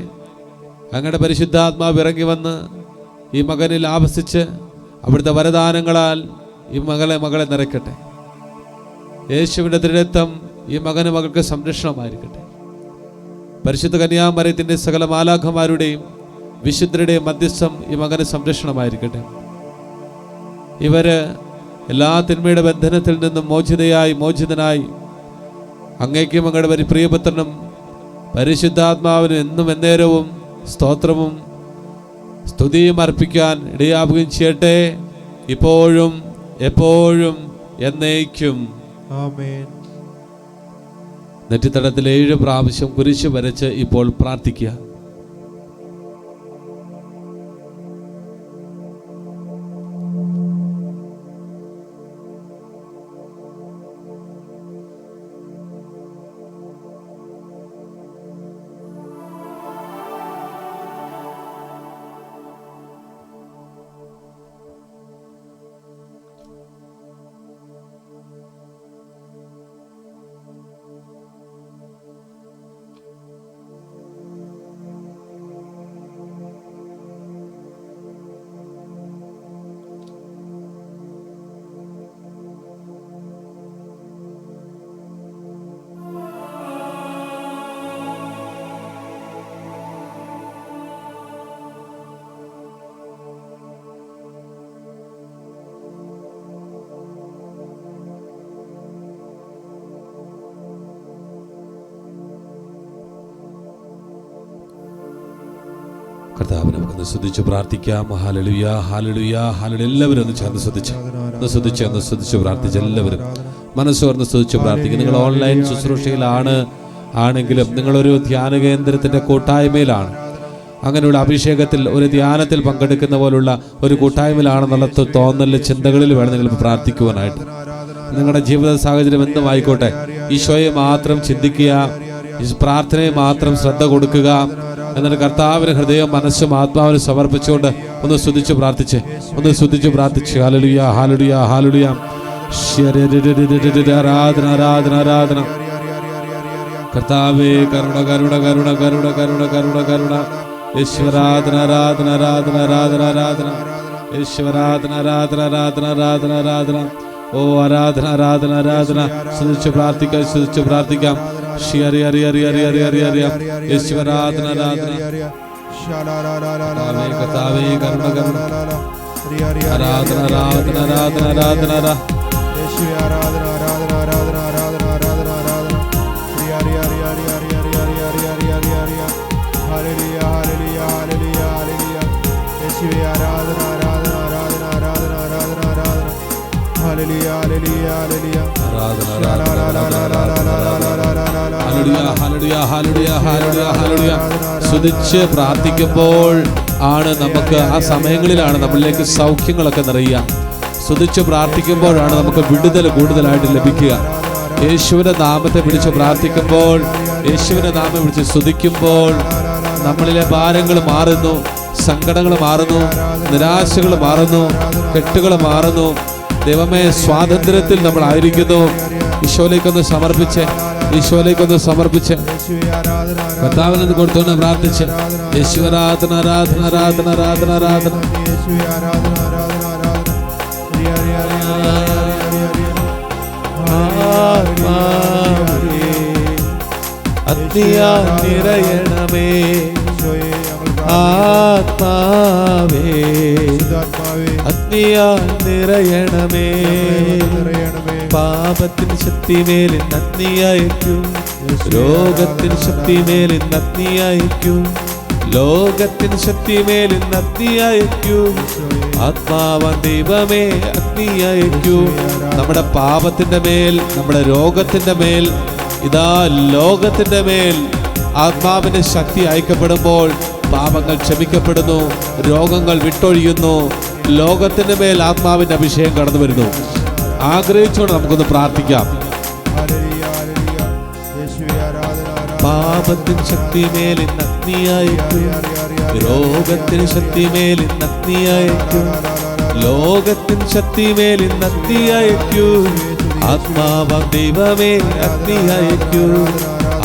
അങ്ങയുടെ പരിശുദ്ധാത്മാവ് ഇറങ്ങി വന്ന് ഈ മകനിൽ ആവസിച്ച് അവിടുത്തെ വരദാനങ്ങളാൽ ഈ മകളെ നിറയ്ക്കട്ടെ. യേശുവിൻ്റെ ദൃഢത്വം ഈ മകന് മകൾക്ക് സംരക്ഷണമായിരിക്കട്ടെ. പരിശുദ്ധ കന്യാമറിയത്തിൻ്റെ സകല മാലാഖമാരുടെയും വിശുദ്ധരുടെയും മധ്യസ്ഥം ഈ മകന് സംരക്ഷണമായിരിക്കട്ടെ. ഇവര് എല്ലാ തിന്മയുടെ ബന്ധനത്തിൽ നിന്നും മോചിതനായി അങ്ങേക്കും അങ്ങയുടെ പ്രിയപുത്രനും പരിശുദ്ധാത്മാവിന് എന്നും എന്നേരവും സ്തോത്രവും സ്തുതിയും അർപ്പിക്കാൻ ഇടയാവുകയും ചെയ്യട്ടെ, ഇപ്പോഴും എപ്പോഴും എന്നേക്കും. ആമേൻ. നെറ്റിത്തടത്തിൽ 7 പ്രാവശ്യം കുരിശ് വരച്ച് ഇപ്പോൾ പ്രാർത്ഥിക്കുക. കർത്താവിനെ നമുക്കൊന്ന് സ്തുതിച്ച് പ്രാർത്ഥിക്കാം. ഹല്ലേലൂയ, ഹല്ലേലൂയ, ഹല്ലേലൂയ. എല്ലാവരും ഒന്ന് ചേർന്ന് സ്തുതിച്ച് പ്രാർത്ഥിച്ച് എല്ലാവരും മനസ്സോർന്ന് സ്തുതിച്ച് പ്രാർത്ഥിക്കും. നിങ്ങൾ ഓൺലൈൻ ആണെങ്കിലും നിങ്ങളൊരു ധ്യാന കേന്ദ്രത്തിൻ്റെ കൂട്ടായ്മയിലാണ്, അങ്ങനെയുള്ള അഭിഷേകത്തിൽ ഒരു ധ്യാനത്തിൽ പങ്കെടുക്കുന്ന പോലുള്ള ഒരു കൂട്ടായ്മയിലാണെന്നുള്ള തോന്നലിൽ ചിന്തകളിൽ വേണം നിങ്ങൾ പ്രാർത്ഥിക്കുവാനായിട്ട്. നിങ്ങളുടെ ജീവിത സാഹചര്യം എന്തുമായിക്കോട്ടെ, ഈശോയെ മാത്രം ചിന്തിക്കുക, ഈ പ്രാർത്ഥനയെ മാത്രം ശ്രദ്ധ കൊടുക്കുക. എന്നിട്ട് കർത്താവിന് ഹൃദയം മനസ്സും ആത്മാവിനും സമർപ്പിച്ചുകൊണ്ട് ഒന്ന് സ്തുതിച്ച് പ്രാർത്ഥിച്ച് ഹല്ലേലൂയ, ഹല്ലേലൂയ, ഹല്ലേലൂയ. ആരാധന, ആരാധന, ആരാധന. കർത്താവേ കരുണ, കരുണ, കരുണ, കരുണ, കരുണ, കരുണ, കരുണ. ഈശ്വരാധന, ആരാധന, ആരാധന, ആരാധന, ആരാധന. ഈശ്വരാധന, ആരാധന, ആരാധന, ആരാധന, ആരാധന. ഓ ആരാധന, ആരാധന, ആരാധന. സ്തുതിച്ച് പ്രാർത്ഥിക്കാം. ഈശ്വരാധന, ആരാധന. കർത്താവേ കരുണ, കരുണ. ആരാധന, ആരാധന, ആരാധന, ആരാധന, ആരാധന. സ്തുതിച്ച് പ്രാർത്ഥിക്കുമ്പോൾ ആണ് നമുക്ക് ആ സമയങ്ങളിലാണ് നമ്മളിലേക്ക് സൗഖ്യങ്ങളൊക്കെ നിറയുക. സ്തുതിച്ച് പ്രാർത്ഥിക്കുമ്പോഴാണ് നമുക്ക് വിടുതൽ കൂടുതലായിട്ട് ലഭിക്കുക. യേശുവിന്റെ നാമത്തെ പിടിച്ച് പ്രാർത്ഥിക്കുമ്പോൾ, യേശുവിന്റെ നാമം പിടിച്ച് സ്തുതിക്കുമ്പോൾ നമ്മളിലെ ഭാരങ്ങൾ മാറുന്നു, സങ്കടങ്ങൾ മാറുന്നു, നിരാശകൾ മാറുന്നു, കെട്ടുകൾ മാറുന്നു. ദൈവമേ, സ്വാതന്ത്ര്യത്തിൽ നമ്മൾ ആയിരിക്കുന്നു. ഈശോയിലേക്കൊന്ന് സമർപ്പിച്ച് കർത്താവിനെ കൊടുത്തൊന്ന് പ്രാർത്ഥിച്ച് യേശുവാരാധന, ആരാധന, ആരാധന, ആരാധന, ആരാധന. നിറയണമേ ആത്മാവേ, അഗ്നിയാൽ നിറയണമേ. പാപത്തിന് ശക്തിമേലിൽ അഗ്നിയായിരിക്കും, രോഗത്തിന് ശക്തിമേലിൽ അഗ്നിയായിരിക്കും, ലോകത്തിന് ശക്തിമേലിൽ അഗ്നിയായിരിക്കും. ആത്മാവാൻ ദൈവമേ അഗ്നിയായിരിക്കും. നമ്മുടെ പാപത്തിന്റെ മേൽ, നമ്മുടെ രോഗത്തിന്റെ മേൽ, ഇതാ ലോകത്തിന്റെ മേൽ ആത്മാവിന്റെ ശക്തി അയക്കപ്പെടുമ്പോൾ പാപങ്ങൾ ക്ഷമിക്കപ്പെടുന്നു, രോഗങ്ങൾ വിട്ടൊഴിയുന്നു, ലോകത്തിന്റെ മേൽ ആത്മാവിന്റെ അഭിഷേകം കടന്നു വരുന്നു. ആഗ്രഹിച്ചുകൊണ്ട് നമുക്കൊന്ന് പ്രാർത്ഥിക്കാം. പാപത്തിന് ശക്തിമേൽ ഇന്ന് അഗ്നിയായിരിക്കും, രോഗത്തിന് ശക്തിമേൽ ഇന്ന് അഗ്നിയായിരിക്കും, ലോകത്തിന് ശക്തിമേൽ ഇന്ന് അഗ്നിയായിരിക്കൂ. ആത്മാവാം ദൈവമേ അഗ്നിയായിരിക്കൂ,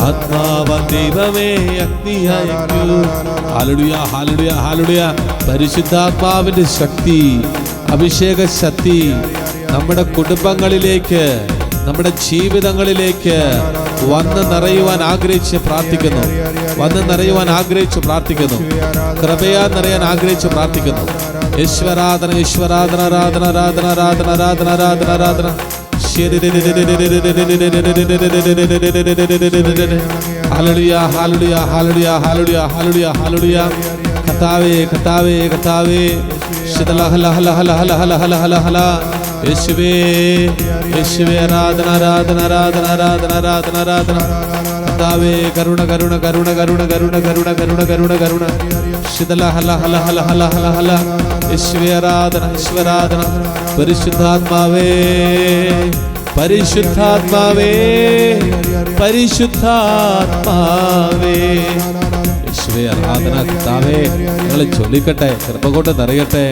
ആത്മാവാം ദൈവമേ അഗ്നിയായിരിക്കൂ. ഹല്ലേലൂയ, ഹല്ലേലൂയ, ഹല്ലേലൂയ. പരിശുദ്ധാത്മാവിന്റെ ശക്തി, അഭിഷേക ശക്തി നമ്മുടെ കുടുംബങ്ങളിലേക്ക്, നമ്മുടെ ജീവിതങ്ങളിലേക്ക് വന്ന് നിറയുവാൻ ആഗ്രഹിച്ച് പ്രാർത്ഥിക്കുന്നു. വന്ന് നിറയുവാൻ ആഗ്രഹിച്ച് പ്രാർത്ഥിക്കുന്നു. കൃപയാ നിറയാൻ ആഗ്രഹിച്ച് പ്രാർത്ഥിക്കുന്നു. ഈശ്വരാധന, ഈശ്വരാധന, ആരാധന, ആരാധന, ആരാധന, ആരാധന, ആരാധന, ആരാധന. ഹല്ലേലൂയ, ഹല്ലേലൂയ, ഹല്ലേലൂയ, ഹല്ലേലൂയ, ഹല്ലേലൂയ, ഹല്ലേലൂയ. കർത്താവേ, കർത്താവേ, കർത്താവേ. യേശുവേ, യേശുവേ, ആരാധന, ആരാധന, ആരാധന, ആരാധന, ആരാധന, ആരാധന. കർത്താവേ, കരുണ, കരുണ, കരുണ, കരുണ, കരുണ, കരുണ, കരുണ, കരുണ, കരുണ. യേശുവേ, ആരാധന, ഈശ്വരാധന. പരിശുദ്ധാത്മാവേ, പരിശുദ്ധാത്മാവേ, പരിശുദ്ധാത്മാവേ. യേശുവേ, ആരാധന. കർത്താവേ, ഞങ്ങളെ ചൊല്ലിക്കട്ടെ, കൃപ കൊണ്ട് നിറയട്ടെ,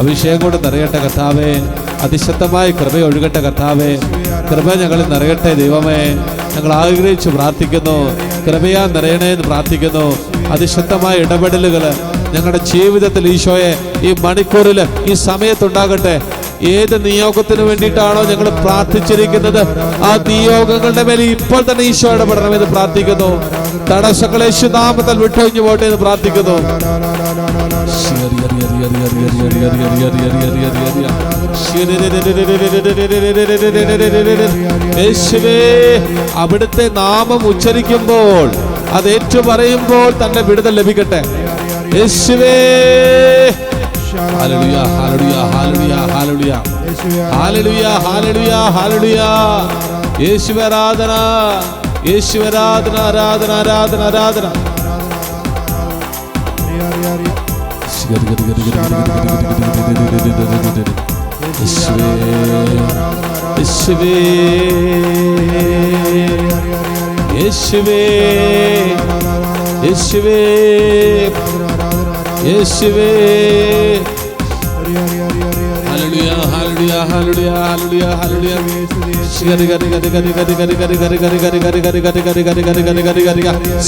അഭിഷേകം കൊണ്ട് നിറയട്ടെ കർത്താവേ. അതിശക്തമായ കൃപ ഒഴുകട്ടെ കർത്താവേ. കൃപ ഞങ്ങളിൽ നിറയട്ടെ ദൈവമേ. ഞങ്ങൾ ആഗ്രഹിച്ച് പ്രാർത്ഥിക്കുന്നു. കൃപയാ നിറയണേ എന്ന് പ്രാർത്ഥിക്കുന്നു. അതിശക്തമായ ഇടപെടലുകൾ ഞങ്ങളുടെ ജീവിതത്തിൽ ഈശോയെ ഈ മണിക്കൂറിൽ, ഈ സമയത്തുണ്ടാകട്ടെ. ഏത് നിയോഗത്തിന് വേണ്ടിയിട്ടാണോ ഞങ്ങൾ പ്രാർത്ഥിച്ചിരിക്കുന്നത്, ആ നിയോഗങ്ങളുടെ മേലെ ഇപ്പോൾ തന്നെ ഈശോ ഇടപെടണമെന്ന് പ്രാർത്ഥിക്കുന്നു. തടസ്സങ്ങൾ യേശുനാമത്തിൽ വിട്ടൊഴിഞ്ഞു പോട്ടെ എന്ന് പ്രാർത്ഥിക്കുന്നു. യേശുവേ, അവിടുത്തെ നാമം ഉച്ചരിക്കുമ്പോൾ, അത് ഏറ്റു പറയുമ്പോൾ തന്നെ വിടുതൽ ലഭിക്കട്ടെ. യേശുവേ, ഹല്ലേലൂയ, ഹല്ലേലൂയ, ഹല്ലേലൂയ, ഹല്ലേലൂയ, ഹല്ലേലൂയ, ഹല്ലേലൂയ, ഹല്ലേലൂയ. യേശുവേ, ആരാധന, യേശുവേ, ആരാധന, ആരാധന, ആരാധന, ആരാധന. യേശുവേ, യേശുവേ, യേശുവേ, യേശുവേ, യേശുവേ. ഹല്ലേലൂയ, ഹല്ലേലൂയ, ഹല്ലേലൂയ, ഹല്ലേലൂയ, ഹല്ലേലൂയ.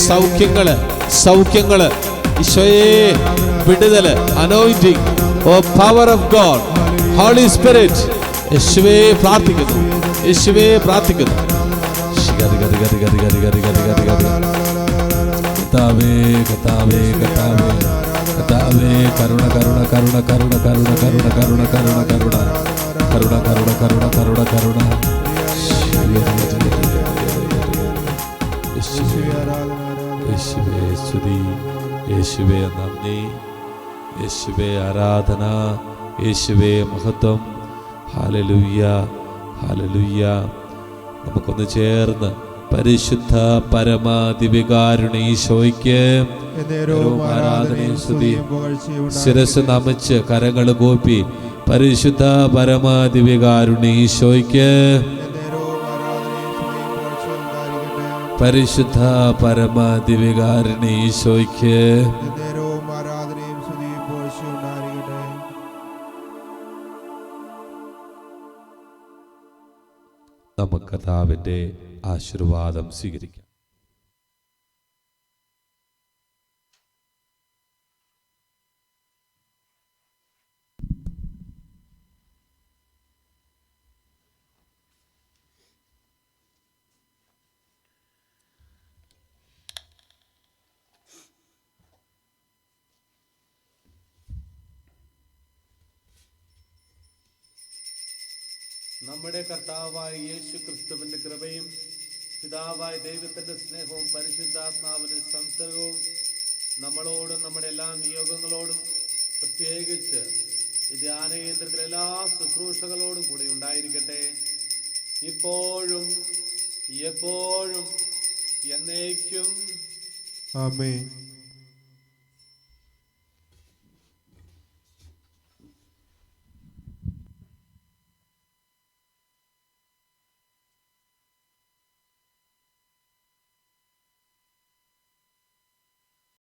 സൗഖ്യങ്ങള്, സൗഖ്യങ്ങള് ഈശോയെ, വിടുതല്, anointing, oh power of God, holy spirit. യേശുവേ പ്രാർത്ഥിക്കുന്നു, യേശുവേ പ്രാർത്ഥിക്കുന്നു. കർത്താവേ, കർത്താവേ, കർത്താവേ, കർത്താവേ, കരുണ, കരുണ, കരുണ, കരുണ, കരുണ, കരുണ, കരുണ, കരുണ, കരുണ, കരുണ, കരുണ, കരുണ, കരുണ, കരുണ. യേശുവേ സ്തുതി, യേശുവേ നന്ദി, യേശുവേ ആരാധന, യേശുവേ മഹത്വം. Hallelujah, hallelujah. നമുക്കൊന്ന് ചേർന്ന് പരിശുദ്ധ പരമാദിവികാരുണ്യ ഈശോയ്ക്ക് ആരാധനയും സ്തുതിയും ശിരസ് നമിച്ച് കരങ്ങൾ കൂപ്പി പരിശുദ്ധ പരമാദിവികാരുണ്യ ഈശോയ്ക്ക്, പരിശുദ്ധ പരമാദിവികാരുണ്യ ഈശോയ്ക്ക്. നമുക്ക് കർത്താവിന്റെ ആശീർവാദം സ്വീകരിക്കാം. നമ്മുടെ കർത്താവായ യേശു ക്രിസ്തുവിന്റെ കൃപയും പിതാവായ ദൈവത്തിന്റെ സ്നേഹവും പരിശുദ്ധാത്മാവിന്റെ സംസർഗവും നമ്മളോടും നമ്മുടെ എല്ലാ നിയോഗങ്ങളോടും, പ്രത്യേകിച്ച് ഈ ധ്യാനകേന്ദ്രത്തിലെ എല്ലാ ശുശ്രൂഷകളോടും കൂടി ഉണ്ടായിരിക്കട്ടെ, ഇപ്പോഴും എപ്പോഴും എന്നേക്കും. ആമേൻ.